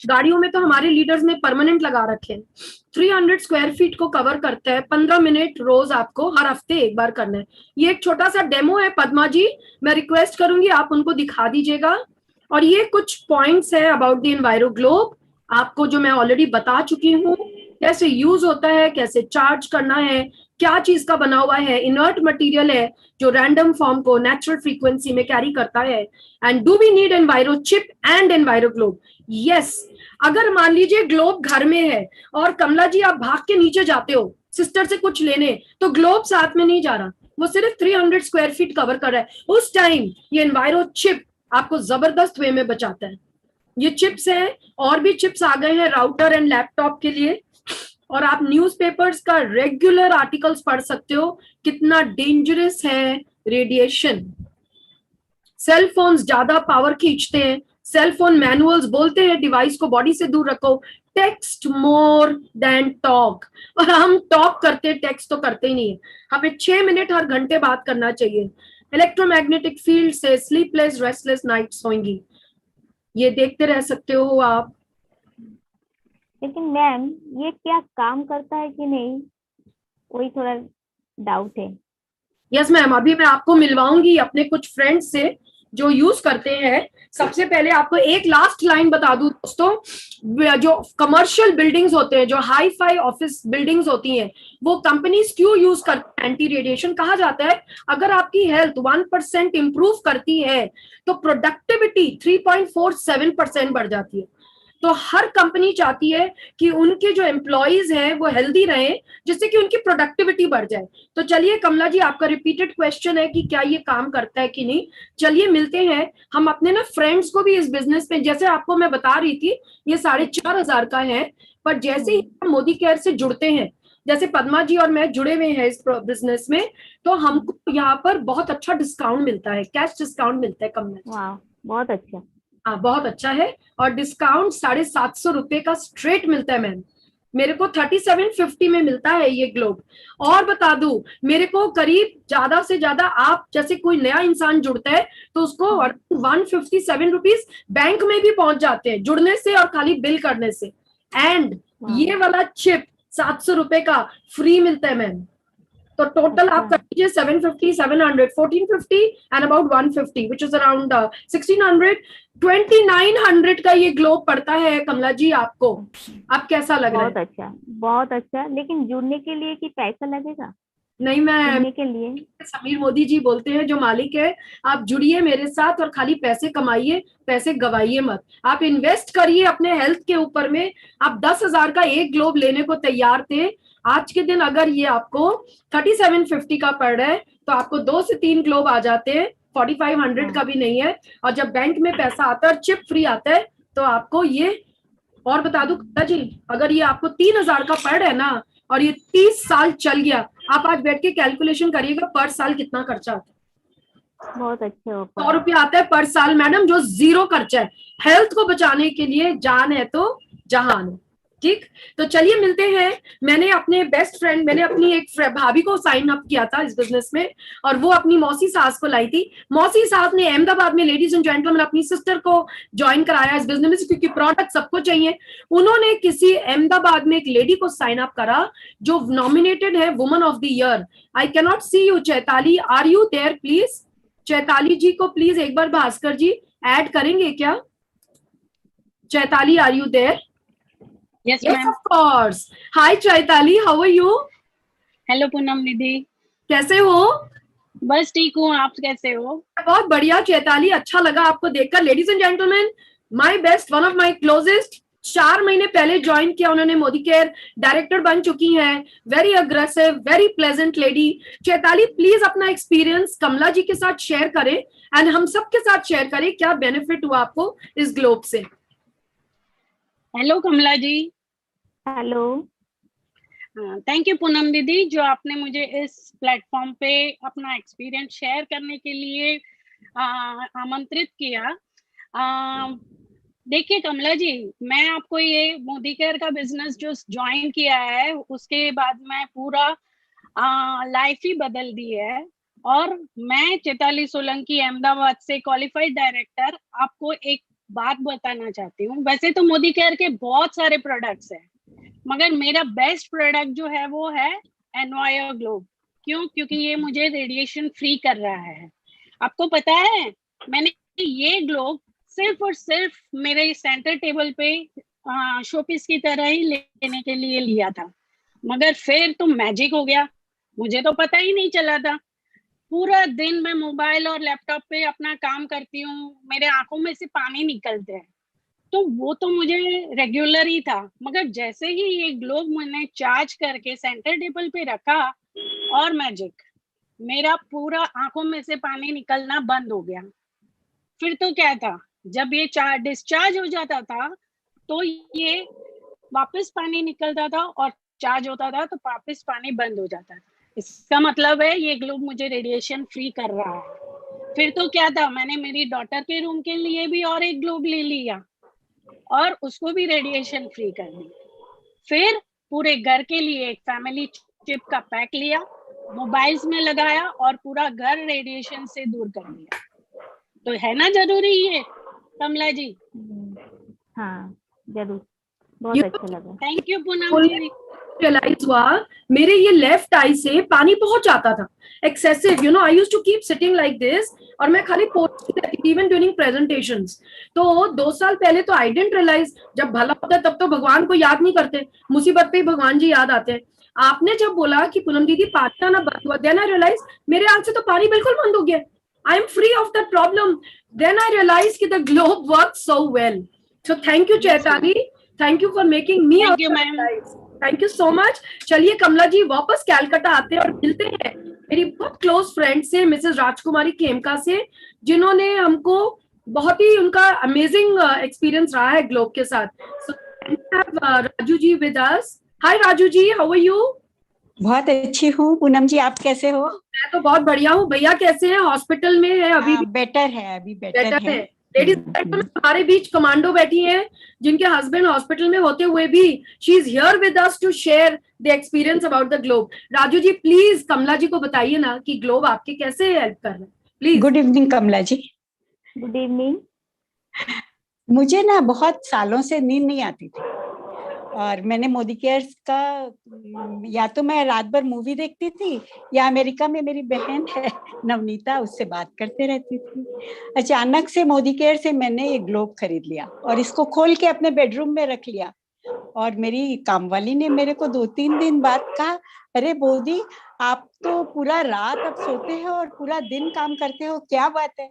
गाड़ियों में तो हमारे लीडर्स ने परमानेंट लगा रखे हैं। 300 स्क्वायर फीट को कवर करता है, 15 मिनट रोज आपको हर हफ्ते एक बार करना है। ये एक छोटा सा डेमो है पद्मा जी, मैं रिक्वेस्ट करूंगी आप उनको दिखा दीजिएगा। और ये कुछ पॉइंट्स है अबाउट द EnviroGlobe, आपको जो मैं ऑलरेडी बता चुकी हूँ, कैसे यूज होता है, कैसे चार्ज करना है, क्या चीज का बना हुआ है, इनर्ट मटेरियल है जो रैंडम फॉर्म को नेचुरल फ्रीक्वेंसी में कैरी करता है। And do we need EnviroChip and EnviroGlobe? Yes. अगर मान लीजिए ग्लोब घर में है और कमला जी आप भाग के नीचे जाते हो सिस्टर से कुछ लेने, तो ग्लोब साथ में नहीं जा रहा, वो सिर्फ 300 स्क्वायर फीट कवर कर रहा है। उस टाइम ये EnviroChip आपको जबरदस्त वे में बचाता है। ये चिप्स हैं, और भी चिप्स आ गए हैं राउटर एंड लैपटॉप के लिए। और आप न्यूज़पेपर्स का रेगुलर आर्टिकल्स पढ़ सकते हो, कितना डेंजरस है रेडिएशन। सेल फोन्स ज्यादा पावर खींचते हैं, सेल फोन मैनुअल्स बोलते हैं डिवाइस को बॉडी से दूर रखो, टेक्स्ट मोर देन टॉक। और हम टॉक करते, टेक्स्ट तो करते ही नहीं है। हमें 6 मिनट हर घंटे बात करना चाहिए। इलेक्ट्रोमैग्नेटिक फील्ड से स्लीपलेस रेस्टलेस नाइट्स होंगी, ये देखते रह सकते हो आप। लेकिन मैम ये क्या काम करता है कि नहीं, वही थोड़ा डाउट है। यस मैम, अभी मैं आपको मिलवाऊंगी अपने कुछ फ्रेंड्स से जो यूज करते हैं, सबसे पहले आपको एक लास्ट लाइन बता दूं दोस्तों, जो कमर्शियल बिल्डिंग्स होते हैं, जो हाई फाई ऑफिस बिल्डिंग्स होती हैं, वो कंपनीज क्यों यूज करते हैं एंटी रेडिएशन? कहा जाता है अगर आपकी हेल्थ 1% इंप्रूव करती है तो प्रोडक्टिविटी 3.47% बढ़ जाती है। तो हर कंपनी चाहती है कि उनके जो एम्प्लॉइज हैं वो हेल्दी रहें, जिससे कि उनकी प्रोडक्टिविटी बढ़ जाए। तो चलिए कमला जी, आपका रिपीटेड क्वेश्चन है कि क्या ये काम करता है कि नहीं। चलिए मिलते हैं हम अपने ना फ्रेंड्स को भी इस बिजनेस में, जैसे आपको मैं बता रही थी ये 4,500 का है, पर जैसे ही हम मोदी केयर से जुड़ते हैं, जैसे पद्मा जी और मैं जुड़े हुए हैं इस बिजनेस में, तो हमको यहाँ पर बहुत अच्छा डिस्काउंट मिलता है, कैश डिस्काउंट मिलता है कमला। वाह, बहुत अच्छा। हाँ बहुत अच्छा है, और डिस्काउंट 750 रुपए का स्ट्रेट मिलता है मैम। मेरे को 3750 में मिलता है ये ग्लोब। और बता दूं, मेरे को करीब ज्यादा से ज्यादा, आप जैसे कोई नया इंसान जुड़ता है तो उसको 157 रुपीज बैंक में भी पहुंच जाते हैं जुड़ने से और खाली बिल करने से। एंड ये वाला चिप 700 रुपए का फ्री मिलता है मैम। तो टोटल आप कर लीजिए 750, 700, 1450 and about 150 which is around 1600, 2900 का ये ग्लोब पड़ता है कमला जी आपको। आप कैसा लग रहा है? बहुत अच्छा, बहुत अच्छा। लेकिन जुड़ने के लिए कि पैसा लगेगा? नहीं, मैं जुड़ने के लिए समीर मोदी जी बोलते हैं जो मालिक है, आप जुड़िए मेरे साथ और खाली पैसे कमाइए, पैसे गवाइए मत। आप इन्वेस्ट करिए अपने हेल्थ के ऊपर में। आप 10,000 का एक ग्लोब लेने को तैयार थे, आज के दिन अगर ये आपको 3750 का पड़ रहा है तो आपको 2 से 3 ग्लोब आ जाते हैं, 4500 का भी नहीं है। और जब बैंक में पैसा आता है और चिप फ्री आता है तो आपको ये, और बता दूं कमला जी, अगर ये आपको 3,000 का पड़ रहा है ना और ये 30 साल चल गया, आप आज बैठ के कैलकुलेशन करिएगा पर साल कितना खर्चा आता है। बहुत अच्छे हो। 100 रुपया आता है पर साल मैडम, जो जीरो खर्चा है। हेल्थ को बचाने के लिए जान है तो जहान है। ठीक, तो चलिए मिलते हैं। मैंने अपने बेस्ट फ्रेंड, मैंने अपनी एक भाभी को साइन अप किया था इस बिजनेस में, और वो अपनी मौसी सास को लाई थी। मौसी सास ने अहमदाबाद में, लेडीज एंड जेंटलमैन, अपनी सिस्टर को ज्वाइन कराया इस बिजनेस में, क्योंकि प्रोडक्ट सबको चाहिए। उन्होंने किसी अहमदाबाद में एक लेडी को साइन अप करा जो नॉमिनेटेड है woman of the year. I can not see you Chaitali, are you there please? Chaitali ji को प्लीज एक बार भास्कर जी ऐड करेंगे क्या? Chaitali, are you there? Yes, Yes, ma'am. of course. Hi, Chaitali. How are you? Hello Poonam दीदी, कैसे हो? बस ठीक हूँ, आप कैसे हो? बहुत बढ़िया चैताली, अच्छा लगा आपको देखकर। Ladies and gentleman, my best, one of my closest, 4 महीने पहले ज्वाइन किया उन्होंने, मोदी केयर डायरेक्टर बन चुकी हैं। Very aggressive, very pleasant lady. Chaitali please अपना एक्सपीरियंस कमला जी के साथ शेयर करें एंड हम सबके साथ शेयर करें, क्या बेनिफिट हुआ आपको इस ग्लोब से। Hello Kamala ji. Hello. Thank you Poonam दीदी, जो आपने मुझे इस प्लेटफॉर्म पे अपना एक्सपीरियंस शेयर करने के लिए आमंत्रित किया। देखिए कमला जी, मैं आपको ये मोदी केयर का बिजनेस जो ज्वाइन किया है उसके बाद मैं पूरा लाइफ ही बदल दी है। और मैं चैताली सोलंकी, अहमदाबाद से क्वालिफाइड डायरेक्टर, आपको एक बात बताना चाहती हूँ। वैसे तो मोदी केयर के बहुत सारे प्रोडक्ट्स हैं, मगर मेरा बेस्ट प्रोडक्ट जो है वो है एनवायर ग्लोब। क्यों? क्योंकि ये मुझे रेडिएशन फ्री कर रहा है। आपको पता है, मैंने ये ग्लोब सिर्फ और सिर्फ मेरे सेंटर टेबल पे शोपीस की तरह ही लेने के लिए लिया था, मगर फिर तो मैजिक हो गया। मुझे तो पता ही नहीं चला था। पूरा दिन मैं मोबाइल और लैपटॉप पे अपना काम करती हूँ, मेरे आंखों में से पानी निकलते हैं, तो वो तो मुझे रेगुलर ही था। मगर जैसे ही ये ग्लोब मैंने चार्ज करके सेंटर टेबल पे रखा, और मैजिक, मेरा पूरा आंखों में से पानी निकलना बंद हो गया। फिर तो क्या था, जब ये डिस्चार्ज हो जाता था तो ये वापस पानी निकलता था और चार्ज होता था तो वापस पानी बंद हो जाता था। इसका मतलब है ये ग्लोब मुझे रेडिएशन फ्री कर रहा है। फिर तो क्या था, मैंने मेरी डॉटर के रूम के लिए भी और एक ग्लोब ले लिया और उसको भी रेडिएशन फ्री कर दी। फिर पूरे घर के लिए एक फैमिली चिप का पैक लिया, मोबाइल्स में लगाया और पूरा घर रेडिएशन से दूर कर दिया। तो है ना जरूरी ये कमला जी? हाँ जरूर, बहुत अच्छा लगा। Thank you Poonam ji. Realise हुआ मेरे ये लेफ्ट आई से पानी बहुत जाता था, excessive, you know, I used to keep sitting like this, और मैं खाली पोस्टिंग रहती थी इवन ड्यूरिंग प्रेजेंटेशंस। तो 2 साल पहले तो आई डिडंट रियलाइज, जब भला होता है तब तो भगवान को याद नहीं करते, मुसीबत पे ही भगवान जी याद आते हैं। आपने जब बोला कि पूनम दीदी पानी आना बंद हुआ, देन आई रियलाइज मेरे आंख से तो पानी बिल्कुल बंद हो गया, I am free of that problem. Then I realise कि the globe works so well. So thank you Chaitali, thank you for making me Thank you, ma'am. Thank you so much. चलिए कमला जी वापस कैलकाटा आते हैं और मिलते हैं मेरी बहुत क्लोज फ्रेंड से, मिसेस राजकुमारी खेमका से, जिन्होंने हमको बहुत ही, उनका अमेजिंग एक्सपीरियंस रहा है ग्लोब के साथ। So, Raju ji with us. Hi Raju ji, how are you? बहुत अच्छी हूँ पूनम जी, आप कैसे हो? मैं तो बहुत बढ़िया हूँ। भैया कैसे हैं? हॉस्पिटल में है अभी? बेटर है, अभी बेटर है। लेडीज हमारे बीच कमांडो बैठी हैं, जिनके हस्बैंड हॉस्पिटल में होते हुए भी she is here with us to share the experience about the globe. Raju ji please Kamala ji को बताइए ना कि ग्लोब आपके कैसे हेल्प कर रहे हैं, please. Good evening Kamala ji. Good evening. मुझे ना बहुत सालों से नींद नहीं आती थी, और मैंने मोदी केयर्स का, या तो मैं रात भर मूवी देखती थी, या अमेरिका में मेरी बहन है नवनीता, उससे बात करते रहती थी। अचानक से मोदी केयर से मैंने ये ग्लोब खरीद लिया और इसको खोल के अपने बेडरूम में रख लिया। और मेरी कामवाली ने मेरे को 2-3 दिन बाद कहा, अरे मोदी आप तो पूरा रात अब सोते हो और पूरा दिन काम करते हो, क्या बात है?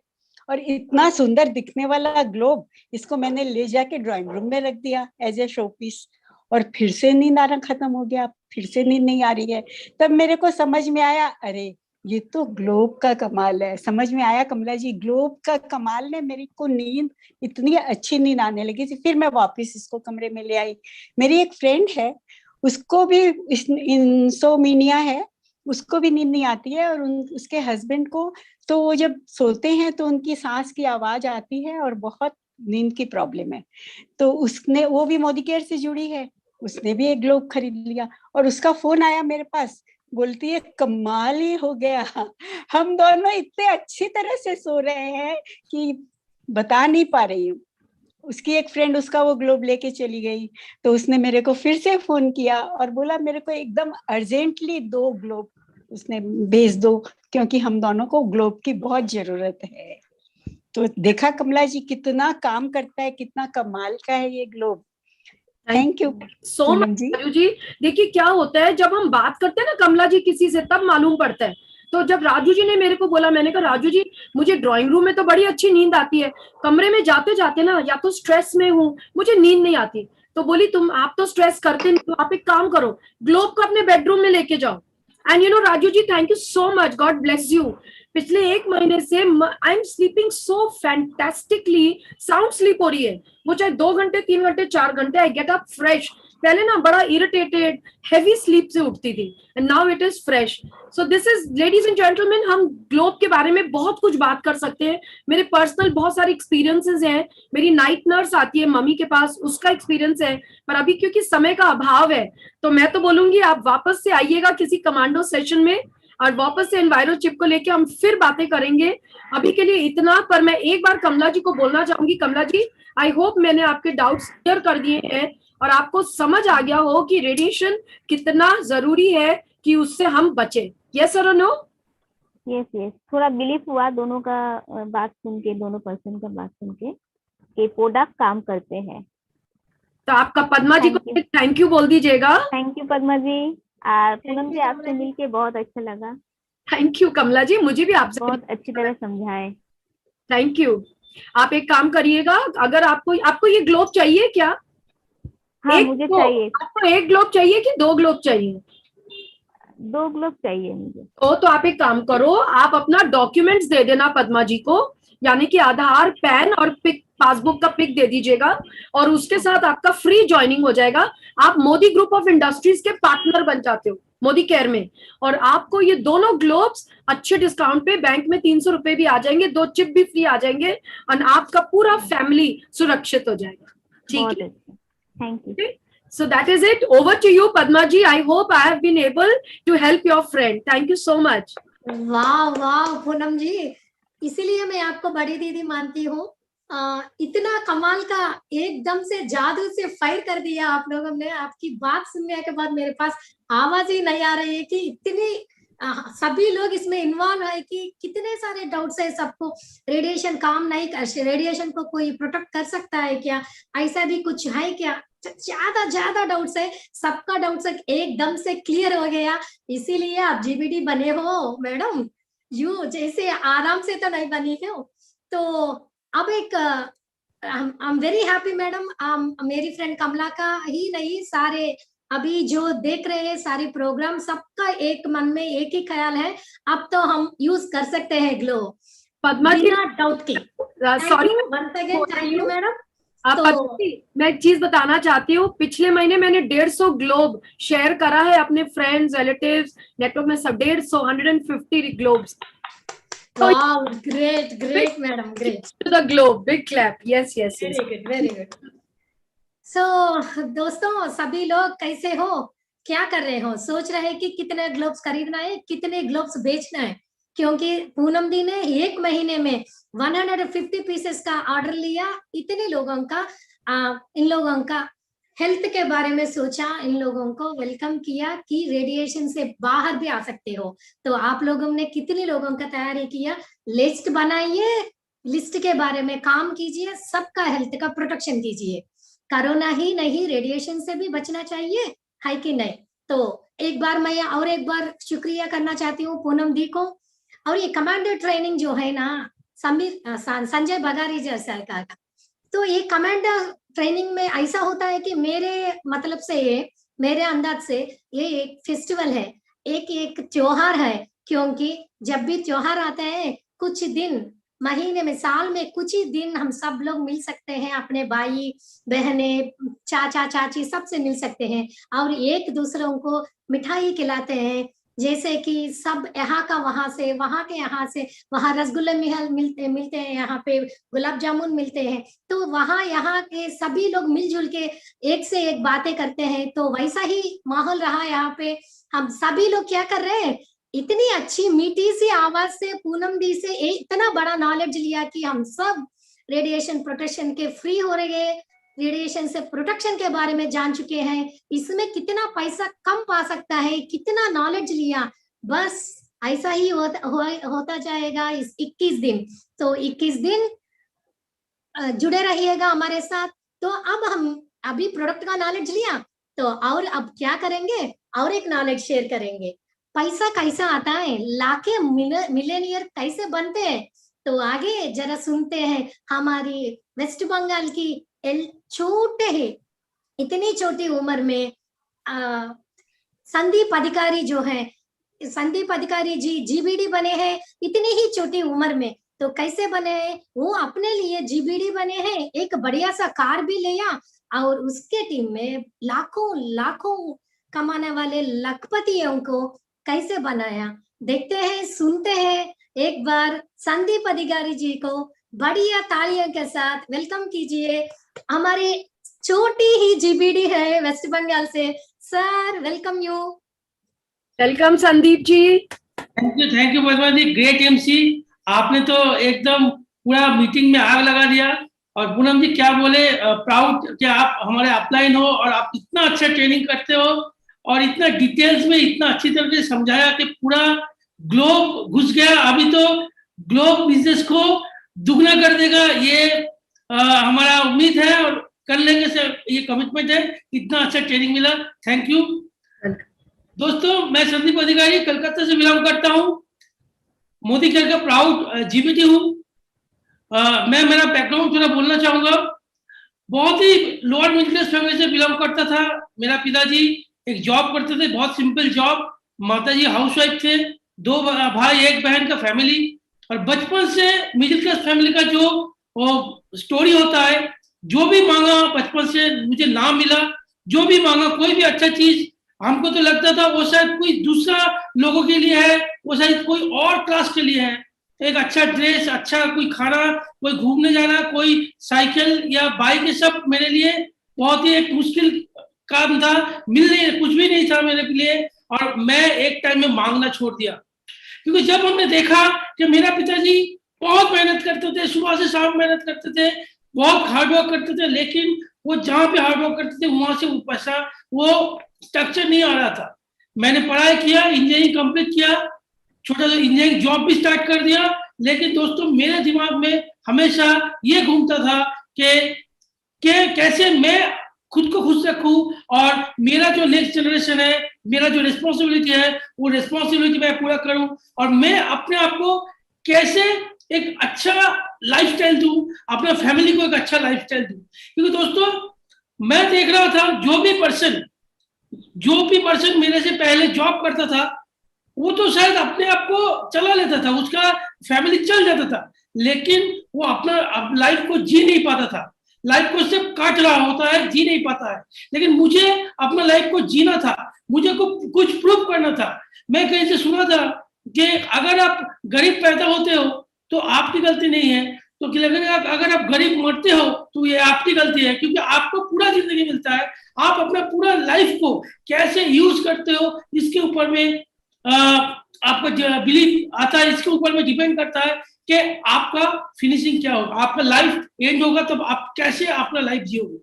और इतना सुंदर दिखने वाला ग्लोब, इसको मैंने ले जाके ड्राइंग रूम में रख दिया एज ए शो पीस, और फिर से नींद आना खत्म हो गया, फिर से नींद नहीं आ रही है। तब मेरे को समझ में आया, अरे ये तो ग्लोब का कमाल है। समझ में आया कमला जी, ग्लोब का कमाल ने मेरी को नींद, इतनी अच्छी नींद आने लगी थी। फिर मैं वापस इसको कमरे में ले आई। मेरी एक फ्रेंड है, उसको भी इंसोमिनिया है, उसको भी नींद नहीं आती है, और उसके हस्बैंड को तो वो जब सोते हैं तो उनकी सांस की आवाज आती है और बहुत नींद की प्रॉब्लम है। तो उसने, वो भी मोदी केयर से जुड़ी है, उसने भी एक ग्लोब खरीद लिया, और उसका फोन आया मेरे पास, बोलती है कमाल ही हो गया, हम दोनों इतने अच्छी तरह से सो रहे हैं कि बता नहीं पा रही हूँ। उसकी एक फ्रेंड उसका वो ग्लोब लेके चली गई, तो उसने मेरे को फिर से फोन किया और बोला मेरे को एकदम अर्जेंटली 2 ग्लोब उसने भेज दो, क्योंकि हम दोनों को ग्लोब की बहुत जरूरत है। तो देखा कमला जी कितना काम करता है, कितना कमाल का है ये globe. Thank you so much Raju ji. देखिए क्या होता है, जब हम बात करते हैं ना कमला जी किसी से, तब मालूम पड़ता है। तो जब राजू जी ने मेरे को बोला, मैंने कहा राजू जी मुझे ड्राइंग रूम में तो बड़ी अच्छी नींद आती है, कमरे में जाते जाते ना या तो स्ट्रेस में हूँ, मुझे नींद नहीं आती। तो बोली तुम, आप तो स्ट्रेस करते नहीं, तो आप एक काम करो, ग्लोब को अपने बेडरूम में लेके जाओ। And you know Raju ji, thank you so much, God bless you. पिछले 1 महीने से I am sleeping so fantastically, sound sleep हो रही है। वो चाहे 2 घंटे, 3 घंटे, 4 घंटे, आई गेट अप फ्रेश। पहले ना बड़ा इरिटेटेड हेवी स्लीप से उठती थी, and now it is fresh. So this is, ladies and gentleman, हम ग्लोब के बारे में बहुत कुछ बात कर सकते हैं। मेरे पर्सनल बहुत सारे एक्सपीरियंसेस हैं। मेरी नाइट नर्स आती है मम्मी के पास, उसका एक्सपीरियंस है, पर अभी क्योंकि समय का अभाव है तो मैं तो बोलूंगी आप वापस से आइएगा किसी कमांडो सेशन में, और वापस से एनवायरो चिप को लेके हम फिर बातें करेंगे। अभी के लिए इतना, पर मैं एक बार कमला जी को बोलना चाहूंगी, कमला जी आई होप मैंने आपके डाउट्स क्लियर कर दिए हैं और आपको समझ आ गया हो कि रेडिएशन कितना जरूरी है कि उससे हम बचे। यस और नो? यस यस, थोड़ा बिलीफ हुआ दोनों का बात सुन के, दोनों पर्सन का बात सुन के, कि प्रोडक्ट काम करते हैं। तो आपका पद्मा जी को थैंक यू बोल दीजिएगा। थैंक यू पद्मा जी। पूनम जी आपसे मिलके बहुत अच्छा लगा। थैंक यू कमला जी, मुझे भी आपसे बहुत अच्छी तरह समझाए। Thank you. आप एक काम करिएगा, अगर आपको ये ग्लोब चाहिए क्या? हाँ मुझे चाहिए। आपको 1 ग्लोब चाहिए कि 2 ग्लोब चाहिए? 2 ग्लोब चाहिए मुझे। तो आप एक काम करो, आप अपना डॉक्यूमेंट्स दे देना पद्मा जी को, यानी कि आधार, पैन और पिक, पासबुक का पिक दे दीजिएगा, और उसके साथ आपका फ्री ज्वाइनिंग हो जाएगा। आप मोदी ग्रुप ऑफ इंडस्ट्रीज के पार्टनर बन जाते हो मोदी केयर में, और आपको ये दोनों ग्लोब्स अच्छे डिस्काउंट पे, बैंक में 300 रुपए भी आ जाएंगे, 2 चिप भी फ्री आ जाएंगे, और आपका पूरा फैमिली सुरक्षित हो जाएगा। ठीक है, thank you. So that is it. Over to you, Padma ji. I hope I have been able to help your friend. Thank you so much. वाह वाह पूनम जी, इसीलिए मैं आपको बड़ी दीदी मानती हूँ। इतना कमाल का एकदम से जादू से फायर कर दिया आप लोगों ने। आपकी बात सुनने के बाद मेरे पास आवाज ही नहीं आ रही है कि इतनी सभी लोग इसमें इन्वॉल्व है कि कितने सारे डाउट्स है सबको। रेडिएशन काम नहीं कर, रेडिएशन को कोई प्रोटेक्ट कर सकता है क्या, ऐसा भी कुछ है क्या, ज्यादा डाउट्स है। सबका डाउट्स एकदम से क्लियर हो गया, इसीलिए आप जीबीडी बने हो मैडम। यू जैसे आराम से तो नहीं बनी हो। तो अब एक I am very happy madam, मेरी फ्रेंड कमला का ही नहीं, सारे अभी जो देख रहे हैं सारे प्रोग्राम, सबका एक मन में एक ही ख्याल है, अब तो हम यूज कर सकते हैं ग्लो पद्मा जी, बिना डाउट के। Sorry once again thank you madam. मैं एक चीज बताना चाहती हूँ, पिछले महीने मैंने 150 ग्लोब शेयर करा है अपने फ्रेंड्स, रिलेटिव्स, नेटवर्क में सब 150 globes. Wow, great madam, great. To the globe, big clap. Yes. Very good. So दोस्तों सभी लोग कैसे हो, क्या कर रहे हो, सोच रहे हैं कि कितने ग्लोब्स खरीदना है, कितने ग्लोब्स बेचना है, क्योंकि पूनम दी ने एक महीने में 150 पीसेस का ऑर्डर लिया। इतने लोगों का इन लोगों का हेल्थ के बारे में सोचा, इन लोगों को वेलकम किया कि रेडिएशन से बाहर भी आ सकते हो। तो आप लोगों ने कितने लोगों का तैयारी किया, लिस्ट बनाइए, लिस्ट के बारे में काम कीजिए, सबका हेल्थ का प्रोटेक्शन कीजिए। कोरोना ही नहीं, रेडिएशन से भी बचना चाहिए, है कि नहीं। तो एक बार मैं और एक बार शुक्रिया करना चाहती हूँ पूनम दी को। और ये कमांडर ट्रेनिंग जो है ना, संजय बगारी जैसा का, तो ये कमांडर ट्रेनिंग में ऐसा होता है कि मेरे मतलब से, मेरे अंदाज से ये एक फेस्टिवल है, एक त्योहार है। क्योंकि जब भी त्योहार आता है, कुछ दिन महीने में, साल में कुछ ही दिन हम सब लोग मिल सकते हैं, अपने भाई बहने, चाचा चाची सबसे मिल सकते हैं और एक दूसरों को मिठाई खिलाते हैं। जैसे कि सब यहाँ का वहां से, वहां के यहाँ से, वहां रसगुल्ले मिलते हैं, यहाँ पे गुलाब जामुन मिलते हैं। तो वहां यहाँ के सभी लोग मिलजुल के एक से एक बातें करते हैं। तो वैसा ही माहौल रहा यहाँ पे। हम सभी लोग क्या कर रहे हैं, इतनी अच्छी मीठी सी आवाज से पूनम दी से इतना बड़ा नॉलेज लिया कि हम सब रेडिएशन प्रोटेक्शन के फ्री हो रहे हैं, रेडिएशन से प्रोटेक्शन के बारे में जान चुके हैं, इसमें कितना पैसा कम पा सकता है, कितना नॉलेज लिया। बस ऐसा ही होता जाएगा इस 21 दिन। तो 21 दिन जुड़े रहिएगा हमारे साथ। तो अब हम अभी प्रोडक्ट का नॉलेज लिया, तो और अब क्या करेंगे, और एक नॉलेज शेयर करेंगे। पैसा कैसा आता है, लाखे मिलेनियर कैसे बनते हैं, तो आगे जरा सुनते हैं हमारी वेस्ट बंगाल की छोटे ही, इतनी छोटी उम्र में संदीप अधिकारी जो है, संदीप अधिकारी जी जीबीडी बने हैं इतनी ही छोटी उम्र में। तो कैसे बने हैं, वो अपने लिए जीबीडी बने हैं, एक बढ़िया सा कार भी लिया और उसके टीम में लाखों कमाने वाले लखपतियों को कैसे बनाया। देखते हैं, सुनते हैं, एक बार संदीप अधिकारी जी को बढ़िया तालियों के साथ वेलकम कीजिए। हमारे छोटी ही जीबीडी है वेस्ट बंगाल से। Sir welcome you. Welcome Sandeep ji. Thank you Padma ji, great MC. आपने तो एकदम पूरा मीटिंग में आग लगा दिया। और पूनम जी क्या बोले, प्राउड कि आप हमारे अपलाइन हो और आप इतना अच्छा ट्रेनिंग करते हो और इतना डिटेल्स में इतना अच्छी तरह से समझाया कि पूरा ग्लोब घुस गया। अभी तो ग्लोब बिजनेस को दुगना कर देगा, ये हमारा उम्मीद है और कर लेंगे सर, ये कमिटमेंट है। इतना अच्छा ट्रेनिंग मिला, थैंक यू। दोस्तों मैं संदीप अधिकारी कलकत्ता से बिलोंग करता हूँ, मोदी केयर का प्राउड जीबीटी हूँ। मैं मेरा बैकग्राउंड थोड़ा बोलना चाहूंगा। बहुत ही लोअर मिडिल क्लास फैमिली से बिलोंग करता था। मेरा पिताजी एक जॉब करते थे, बहुत सिंपल जॉब, माताजी हाउसवाइफ थे, 2 भाई 1 बहन का फैमिली। और बचपन से मिडिल क्लास फैमिली का जो स्टोरी होता है, जो भी मांगा बचपन से मुझे ना मिला, जो भी मांगा कोई भी अच्छा चीज हमको तो लगता था वो शायद कोई दूसरा लोगों के लिए है, वो शायद कोई और क्लास के लिए है। एक अच्छा ड्रेस, अच्छा कोई खाना, कोई घूमने जाना, कोई साइकिल या बाइक, ये सब मेरे लिए बहुत ही एक मुश्किल काम था। मिलने कुछ भी नहीं था मेरे लिए और मैं एक टाइम में मांगना छोड़ दिया। क्योंकि जब हमने देखा कि मेरा पिताजी बहुत मेहनत करते थे, सुबह से शाम मेहनत करते थे, बहुत हार्ड वर्क करते थे, लेकिन वो जहां पे हार्ड वर्क करते थे वहां से वो पैसा, वो स्ट्रक्चर नहीं आ रहा था। मैंने पढ़ाई किया, इंजीनियरिंग कंप्लीट किया, छोटा सा इंजीनियरिंग जॉब भी स्टार्ट कर दिया, लेकिन दोस्तों मेरे दिमाग में हमेशा ये घूमता था कि कैसे मैं खुद को खुश रखूं और मेरा जो नेक्स्ट जनरेशन है, मेरा जो रिस्पॉन्सिबिलिटी है, वो रिस्पॉन्सिबिलिटी मैं पूरा करूं और मैं अपने आप को कैसे एक अच्छा लाइफस्टाइल दूं, अपने फैमिली को एक अच्छा लाइफस्टाइल दूं। क्योंकि दोस्तों मैं देख रहा था जो भी पर्सन मेरे से पहले जॉब करता था वो तो शायद अपने आप को चला लेता था, उसका फैमिली चल जाता था, लेकिन वो अपना लाइफ को जी नहीं पाता था, लाइफ को सिर्फ काट रहा होता है, जी नहीं पाता है। लेकिन मुझे अपना लाइफ को जीना था, मुझे कुछ प्रूव करना था। मैं कहीं से सुना था कि अगर आप गरीब पैदा होते हो तो आपकी गलती नहीं है, तो अगर आप गरीब मरते हो तो ये आपकी गलती है, क्योंकि आपको पूरा जिंदगी मिलता है, आप अपना पूरा लाइफ को कैसे यूज करते हो इसके ऊपर में आपका बिलीफ आता है, इसके ऊपर में डिपेंड करता है कि आपका फिनिशिंग क्या होगा, आपका लाइफ एंड होगा तब आप कैसे अपना लाइफ जियोगे।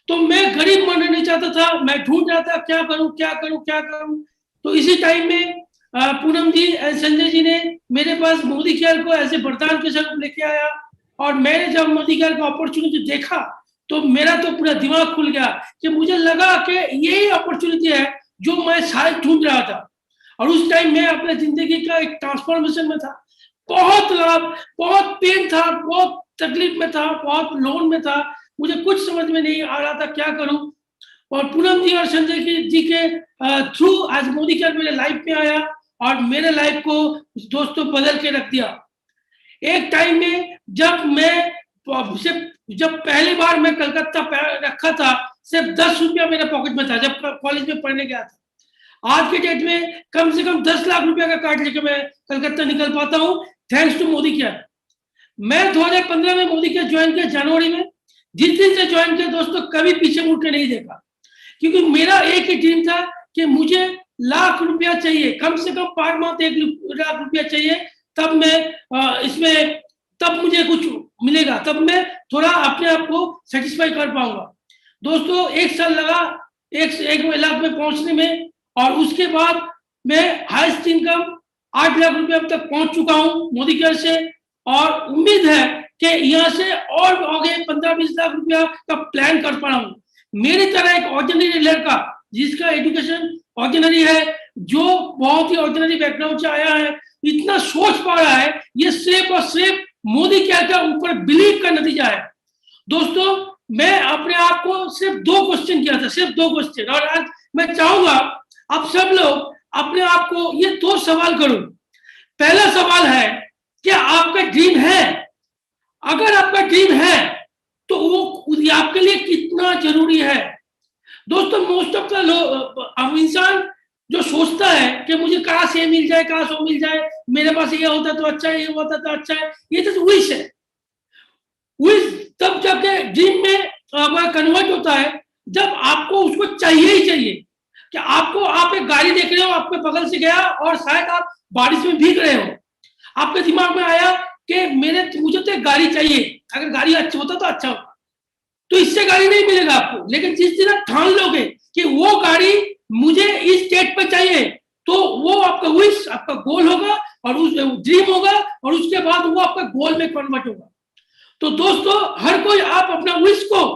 तो मैं गरीब मरना नहीं चाहता था, मैं ढूंढ रहा था क्या करूं। तो इसी टाइम में पूनम जी संजय जी ने मेरे पास मोदी केयर को ऐसे वरदान के साथ लेके आया और मैंने जब मोदी केयर का अपॉर्चुनिटी देखा तो मेरा तो पूरा दिमाग खुल गया कि मुझे लगा कि यही अपॉर्चुनिटी है जो मैं शायद ढूंढ रहा था। और उस टाइम मैं अपने जिंदगी का एक ट्रांसफॉर्मेशन में था, बहुत लाभ, बहुत पेन था, बहुत तकलीफ में था, बहुत लोन में था, मुझे कुछ समझ में नहीं आ रहा था क्या करूं। और पूनम जी और संजय जी के थ्रू आज मोदी केयर मेरे लाइफ में आया और मेरे लाइफ को दोस्तों बदल के रख दिया। एक टाइम में जब पहली बार मैं कलकत्ता रखा था, सिर्फ 10 रुपया मेरे पॉकेट में था जब कॉलेज में पढ़ने गया था। आज के डेट में कम से कम 10 लाख रुपया का कार्ड लेके मैं कलकत्ता निकल पाता हूं, थैंक्स टू मोदी केयर। मैं 2015 में मोदी केयर ज्वाइन किया जनवरी में। जिस दिन से ज्वाइन किया दोस्तों कभी पीछे मुड़ के नहीं देखा, क्योंकि मेरा एक ही ड्रीम था कि मुझे लाख रुपया चाहिए, कम से कम पर मंथ 1 लाख रुपया चाहिए, तब मैं इसमें तब मुझे कुछ मिलेगा, तब मैं थोड़ा अपने आप को सेटिस्फाई कर पाऊंगा। दोस्तों 1 साल लगा 1 लाख में पहुंचने में, और उसके बाद मैं हाईएस्ट इनकम 8 लाख रुपए अब तक पहुंच चुका हूं मोदी केयर से, और उम्मीद है कि यहाँ से और आगे 15-20 लाख रुपया का प्लान कर पा रहा हूँ। मेरी तरह एक ऑर्डिनरी लड़का जिसका एजुकेशन ऑर्डिनरी है, जो बहुत ही ऑर्डिनरी बैकग्राउंड से आया है, इतना सोच पा रहा है, ये सिर्फ और सिर्फ मोदी केयर के ऊपर बिलीव का नतीजा है। दोस्तों मैं अपने आप को सिर्फ 2 क्वेश्चन किया था, सिर्फ 2 क्वेश्चन, और आज मैं चाहूंगा आप सब लोग अपने आप को ये 2 सवाल करो। पहला सवाल है कि आपका ड्रीम है, अगर आपका ड्रीम है तो वो आपके लिए कितना जरूरी है। दोस्तों मोस्ट ऑफ द लोग, इंसान जो सोचता है कि मुझे काश ये मिल जाए, काश वो मिल जाए, मेरे पास ये होता तो अच्छा है, ये होता तो अच्छा है, ये तो विश है। विश तब जाके ड्रीम में कन्वर्ट होता है जब आपको उसको चाहिए ही चाहिए। कि आप एक गाड़ी देख रहे हो, आपके बगल से गया और शायद आप बारिश में भीग रहे हो, आपके दिमाग में आया कि मुझे तो एक गाड़ी चाहिए, अगर गाड़ी अच्छा होता तो अच्छा होता, तो इससे गाड़ी नहीं मिलेगा आपको। लेकिन जिस दिन आप ठान लोगे कि वो गाड़ी मुझे इस स्टेट पे चाहिए, तो वो आपका विश, आपका गोल होगा और उस ड्रीम होगा, और उसके बाद वो आपका गोल में कन्वर्ट होगा। तो दोस्तों हर कोई आप अपना विश को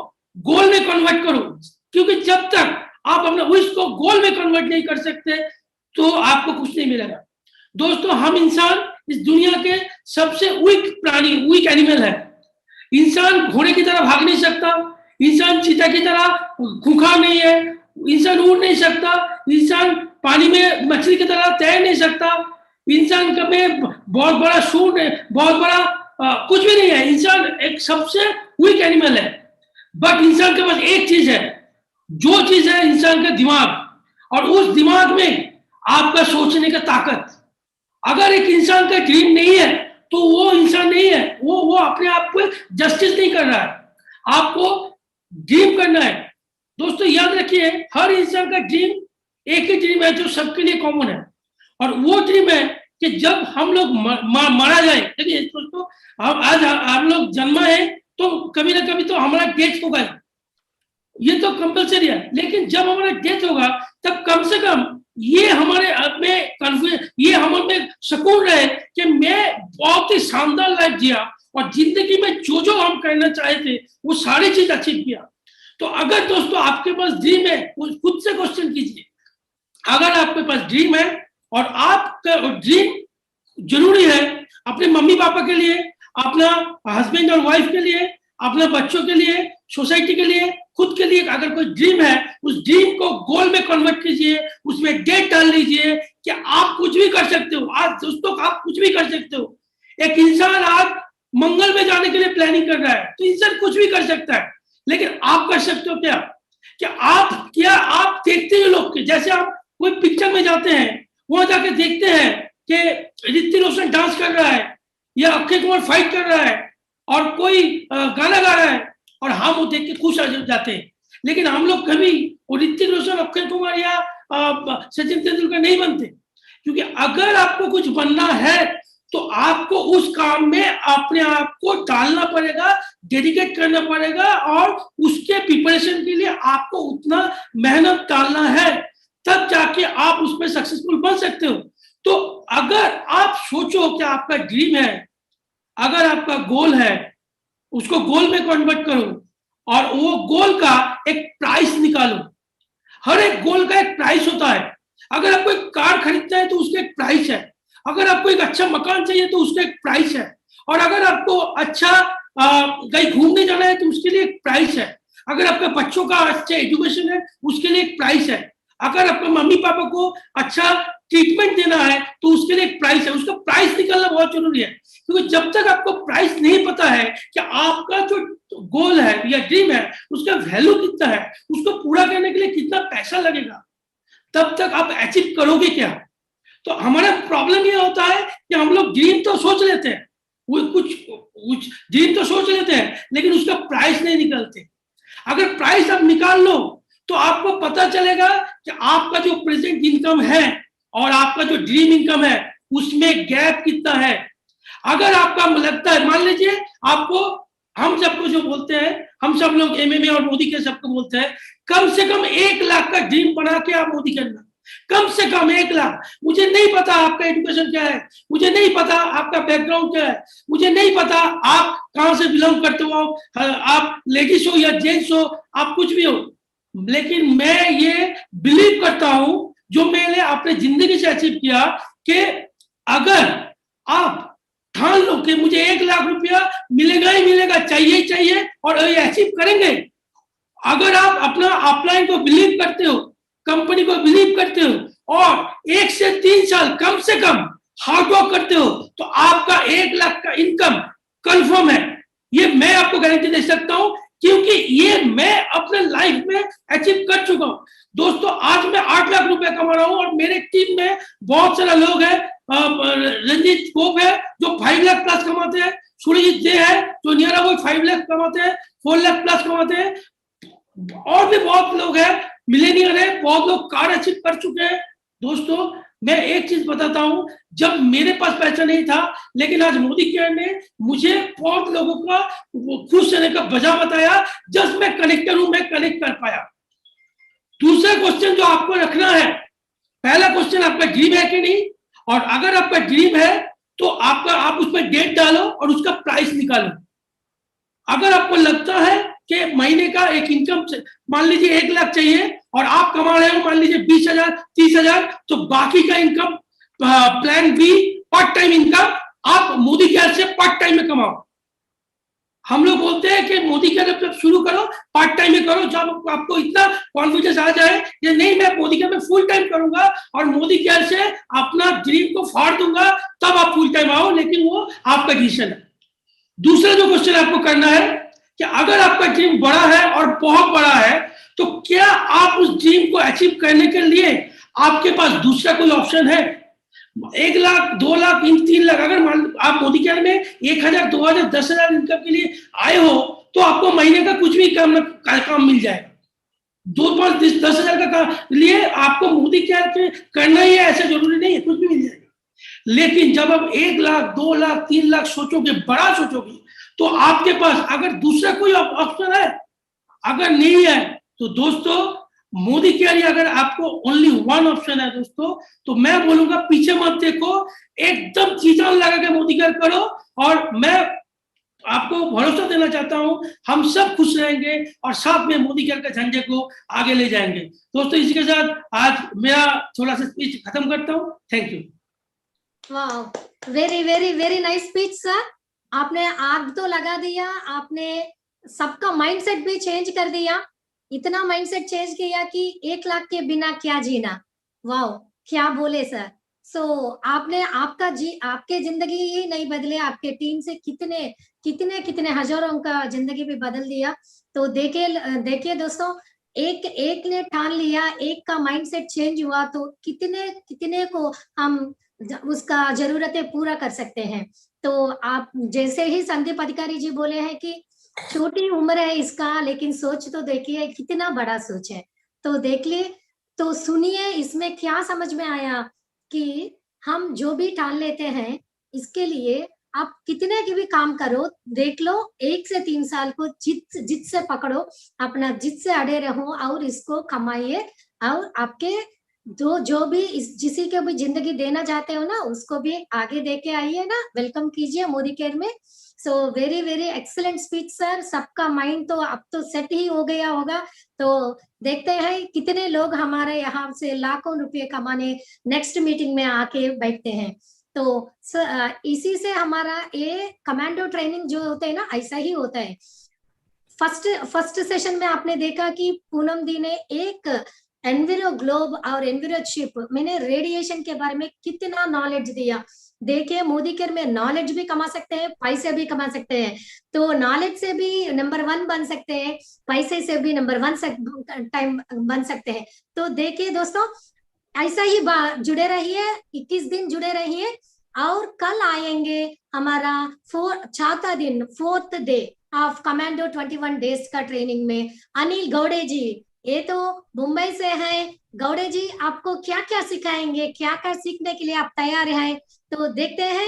गोल में कन्वर्ट करो, क्योंकि जब तक आप अपने विश को गोल में कन्वर्ट नहीं कर सकते तो आपको कुछ नहीं मिलेगा। दोस्तों हम इंसान इस दुनिया के सबसे वीक प्राणी, वीक एनिमल है। इंसान घोड़े की तरह भाग नहीं सकता, इंसान चीता की तरह खूंखार नहीं है, इंसान उड़ नहीं सकता, इंसान पानी में मछली की तरह तैर नहीं सकता, इंसान का में बहुत बड़ा सूट है, बहुत बड़ा कुछ भी नहीं है। इंसान एक सबसे वीक एनिमल है। बट इंसान के पास एक चीज है, जो चीज है इंसान का दिमाग, और उस दिमाग में आपका सोचने का ताकत। अगर एक इंसान का ड्रीम नहीं है तो वो इंसान नहीं है, वो अपने आप को जस्टिस नहीं कर रहा है। आपको ड्रीम करना है। दोस्तों याद रखिए, हर इंसान का ड्रीम एक ही ड्रीम है जो सबके लिए कॉमन है, और वो ड्रीम है कि जब हम लोग मारा जाए, देखिए दोस्तों, आज हम लोग जन्मा है तो कभी ना कभी तो हमारा डेथ होगा, ये तो कंपलसरी है। लेकिन जब हमारा डेथ होगा तब कम से कम ये हमारे में कॉन्फिडेंस, ये हमारे में सुकून रहे कि मैं बहुत ही शानदार लाइफ जिया और जिंदगी में जो जो हम करना चाहे थे वो सारी चीज अचीव किया। तो अगर दोस्तों आपके पास ड्रीम है, खुद से क्वेश्चन कीजिए, अगर आपके पास ड्रीम है और आपका ड्रीम जरूरी है अपने मम्मी पापा के लिए, अपना हस्बैंड और वाइफ के लिए, अपने बच्चों के लिए, सोसाइटी के लिए, खुद के लिए, अगर कोई ड्रीम है उस ड्रीम को गोल में कन्वर्ट कीजिए, उसमें डेट डाल लीजिए कि आप कुछ भी कर सकते हो। आज दोस्तों आप कुछ भी कर सकते हो। एक इंसान आज मंगल में जाने के लिए प्लानिंग कर रहा है तो इंसान कुछ भी कर सकता है, लेकिन आप कर सकते हो क्या आप देखते हो लोग के, जैसे आप कोई पिक्चर में जाते हैं वहां जाके देखते हैं कि ऋतिक रोशन डांस कर रहा है या अक्षय कुमार फाइट कर रहा है और कोई गाना गा रहा है और हम वो देख के खुश हो जाते हैं, लेकिन हम लोग कभी वो ऋतिक रोशन, अक्षय कुमार या सचिन तेंदुलकर नहीं बनते। क्योंकि अगर आपको कुछ बनना है तो आपको उस काम में अपने आप को डालना पड़ेगा, डेडिकेट करना पड़ेगा और उसके प्रिपरेशन के लिए आपको उतना मेहनत डालना है, तब जाके आप उसमें सक्सेसफुल बन सकते हो। तो अगर आप सोचो कि आपका ड्रीम है, अगर आपका गोल है, उसको गोल में कन्वर्ट करो और वो गोल का एक प्राइस निकालो। हर एक गोल का एक प्राइस होता है। अगर आपको एक कार खरीदना है तो उसका एक प्राइस है, अगर आपको एक अच्छा मकान चाहिए तो उसका एक प्राइस है, और अगर आपको अच्छा कहीं घूमने जाना है तो उसके लिए एक प्राइस है, अगर आपके बच्चों का अच्छा एजुकेशन है उसके लिए एक प्राइस है, अगर आपके मम्मी पापा को अच्छा ट्रीटमेंट देना है तो उसके लिए एक प्राइस है। उसका प्राइस निकालना बहुत जरूरी है, क्योंकि जब तक आपको प्राइस नहीं पता है कि आपका जो गोल है या ड्रीम है उसका वैल्यू कितना है, उसको पूरा करने के लिए कितना पैसा लगेगा, तब तक आप अचीव करोगे क्या। तो हमारा प्रॉब्लम ये होता है कि हम लोग ड्रीम तो सोच लेते हैं, वो कुछ ड्रीम तो सोच लेते हैं, लेकिन उसका प्राइस नहीं निकालते। अगर प्राइस आप निकाल लो तो आपको पता चलेगा कि आपका जो प्रेजेंट इनकम है और आपका जो ड्रीम इनकम है उसमें गैप कितना है। अगर आपका लगता है, मान लीजिए आपको, हम सबको जो बोलते हैं, हम सब लोग एमएमए और मोदी के सबको बोलते हैं, कम से कम 1 लाख का ड्रीम बना के आप मोदी करना, कम से कम 1 लाख। मुझे नहीं पता आपका एजुकेशन क्या है, मुझे नहीं पता आपका बैकग्राउंड क्या है, मुझे नहीं पता आप कहां से बिलोंग करते हो, आप लेडीज हो या जेंट्स हो, आप कुछ भी हो, लेकिन मैं ये बिलीव करता हूं जो मैंने अपने जिंदगी से अचीव किया कि अगर आप ठान लो कि मुझे 1 लाख रुपया मिलेगा ही मिलेगा, चाहिए ही चाहिए, और ये अचीव करेंगे। अगर आप अपना अपलाइन को बिलीव करते हो, कंपनी को बिलीव करते हो और 1 से 3 साल कम से कम हार्ड वर्क करते हो तो आपका 1 लाख का इनकम कंफर्म है। ये मैं आपको गारंटी दे सकता हूं, क्योंकि ये मैं अपने लाइफ में अचीव कर चुका हूं। दोस्तों आज मैं 8 लाख रुपए कमा रहा हूं और मेरे टीम में बहुत सारे लोग हैं। रंजीत गोप है जो 5 लाख प्लस कमाते हैं, सूर्यजीत दे है जो नियर अबाउट 5 लाख कमाते हैं, 4 लाख प्लस कमाते हैं, और भी बहुत लोग हैं, मिलेनियर है, बहुत लोग कार अचीव कर चुके हैं। दोस्तों मैं एक चीज बताता हूं, जब मेरे पास पैसा नहीं था, लेकिन आज मोदी केयर ने मुझे बहुत लोगों का खुश रहने का वजह बताया, जस्ट मैं कनेक्टर हूं, मैं कनेक्ट कर पाया। दूसरा क्वेश्चन जो आपको रखना है, पहला क्वेश्चन आपका ड्रीम है कि नहीं, और अगर आपका ड्रीम है तो आप उसमें डेट डालो और उसका प्राइस निकालो। अगर आपको लगता है कि महीने का एक इनकम मान लीजिए 1 लाख चाहिए और आप कमा रहे हो मान लीजिए 20,000 30,000, तो बाकी का income plan B part time income आप मोदी केयर से पार्ट टाइम में कमाओ। हम लोग बोलते हैं कि मोदी केयर जब शुरू करो पार्ट टाइम में करो, जब आपको इतना कॉन्फिडेंस आ जाए कि नहीं मैं मोदी केयर में फुल टाइम करूंगा और मोदी केयर से अपना ड्रीम को फाड़ दूंगा, तब आप फुल टाइम आओ, लेकिन वो आपका डिसीजन है। दूसरा जो क्वेश्चन आपको करना है कि अगर आपका ड्रीम बड़ा है और बहुत बड़ा है तो क्या आप उस ड्रीम को अचीव करने के लिए आपके पास दूसरा कोई ऑप्शन है। 1 लाख 2 लाख 3 लाख अगर आप मोदी केयर में 1,000 2,000 10,000 इनकम के लिए आए हो तो आपको महीने का कुछ भी काम मिल जाएगा। 2 5 10,000 का काम लिए आपको मोदी केयर करना ही है ऐसा जरूरी नहीं है, कुछ भी मिल जाएगा। लेकिन जब आप 1 लाख 2 लाख 3 लाख सोचोगे, बड़ा सोचोगे, तो आपके पास अगर दूसरा कोई ऑप्शन है, अगर नहीं है, तो दोस्तों मोदी केयर अगर आपको ओनली वन ऑप्शन है दोस्तों, तो मैं बोलूंगा पीछे मत देखो, एकदम चीज़ें लगा के मोदी केयर करो। और मैं आपको भरोसा देना चाहता हूं, हम सब खुश रहेंगे और साथ में मोदी केयर के झंडे को आगे ले जाएंगे। दोस्तों इसी के साथ आज मेरा थोड़ा सा स्पीच खत्म करता हूं। Thank you. वाह, very very very nice speech sir. आपने आग तो लगा दिया, आपने सबका माइंडसेट भी चेंज कर दिया, इतना माइंडसेट चेंज किया कि 1 लाख के बिना क्या जीना। वाह, क्या बोले सर। सो आपने आपके जिंदगी ही नहीं बदले, आपके टीम से कितने हजारों का जिंदगी भी बदल दिया। तो देखिए दोस्तों, एक ने ठान लिया, एक का माइंडसेट चेंज हुआ, तो कितने को हम उसका जरूरतें पूरा कर सकते हैं। तो आप जैसे ही संदीप अधिकारी जी बोले हैं कि छोटी उम्र है इसका, लेकिन सोच तो देखिए कितना बड़ा सोच है। तो देख लिए, तो सुनिए इसमें क्या समझ में आया कि हम जो भी ठान लेते हैं, इसके लिए आप कितने की भी काम करो, देख लो 1 से 3 साल को जिद से पकड़ो, अपना जिद से अड़े रहो और इसको कमाइए। और आपके जो भी जिसी के भी जिंदगी देना चाहते हो ना, उसको भी आगे देके आइए ना, वेलकम कीजिए मोदी केयर में। So very very excellent speech sir. सबका माइंड तो अब तो सेट ही हो गया होगा। तो देखते हैं कितने लोग हमारे यहाँ से लाखों रुपए कमाने नेक्स्ट मीटिंग में आके बैठते हैं। तो इसी से हमारा ये कमांडो ट्रेनिंग जो होता है ना, ऐसा ही होता है। फर्स्ट सेशन में आपने देखा कि पूनम दी ने एक एनविरो ग्लोब और एनविरो चिप, मैंने रेडिएशन के बारे में कितना नॉलेज दिया। देखिए मोदी केयर में नॉलेज भी कमा सकते हैं, पैसे भी कमा सकते हैं। तो नॉलेज से भी नंबर 1 बन सकते हैं, पैसे से भी नंबर 1 टाइम बन सकते हैं। तो देखिए दोस्तों, ऐसा ही जुड़े रहिए, 21 दिन जुड़े रहिए। और कल आएंगे हमारा 4th day of commando 21 days का ट्रेनिंग में अनिल गौड़े जी, ये तो मुंबई से हैं। गौड़े जी आपको क्या क्या सिखाएंगे, क्या क्या सीखने के लिए आप तैयार हैं, तो देखते हैं।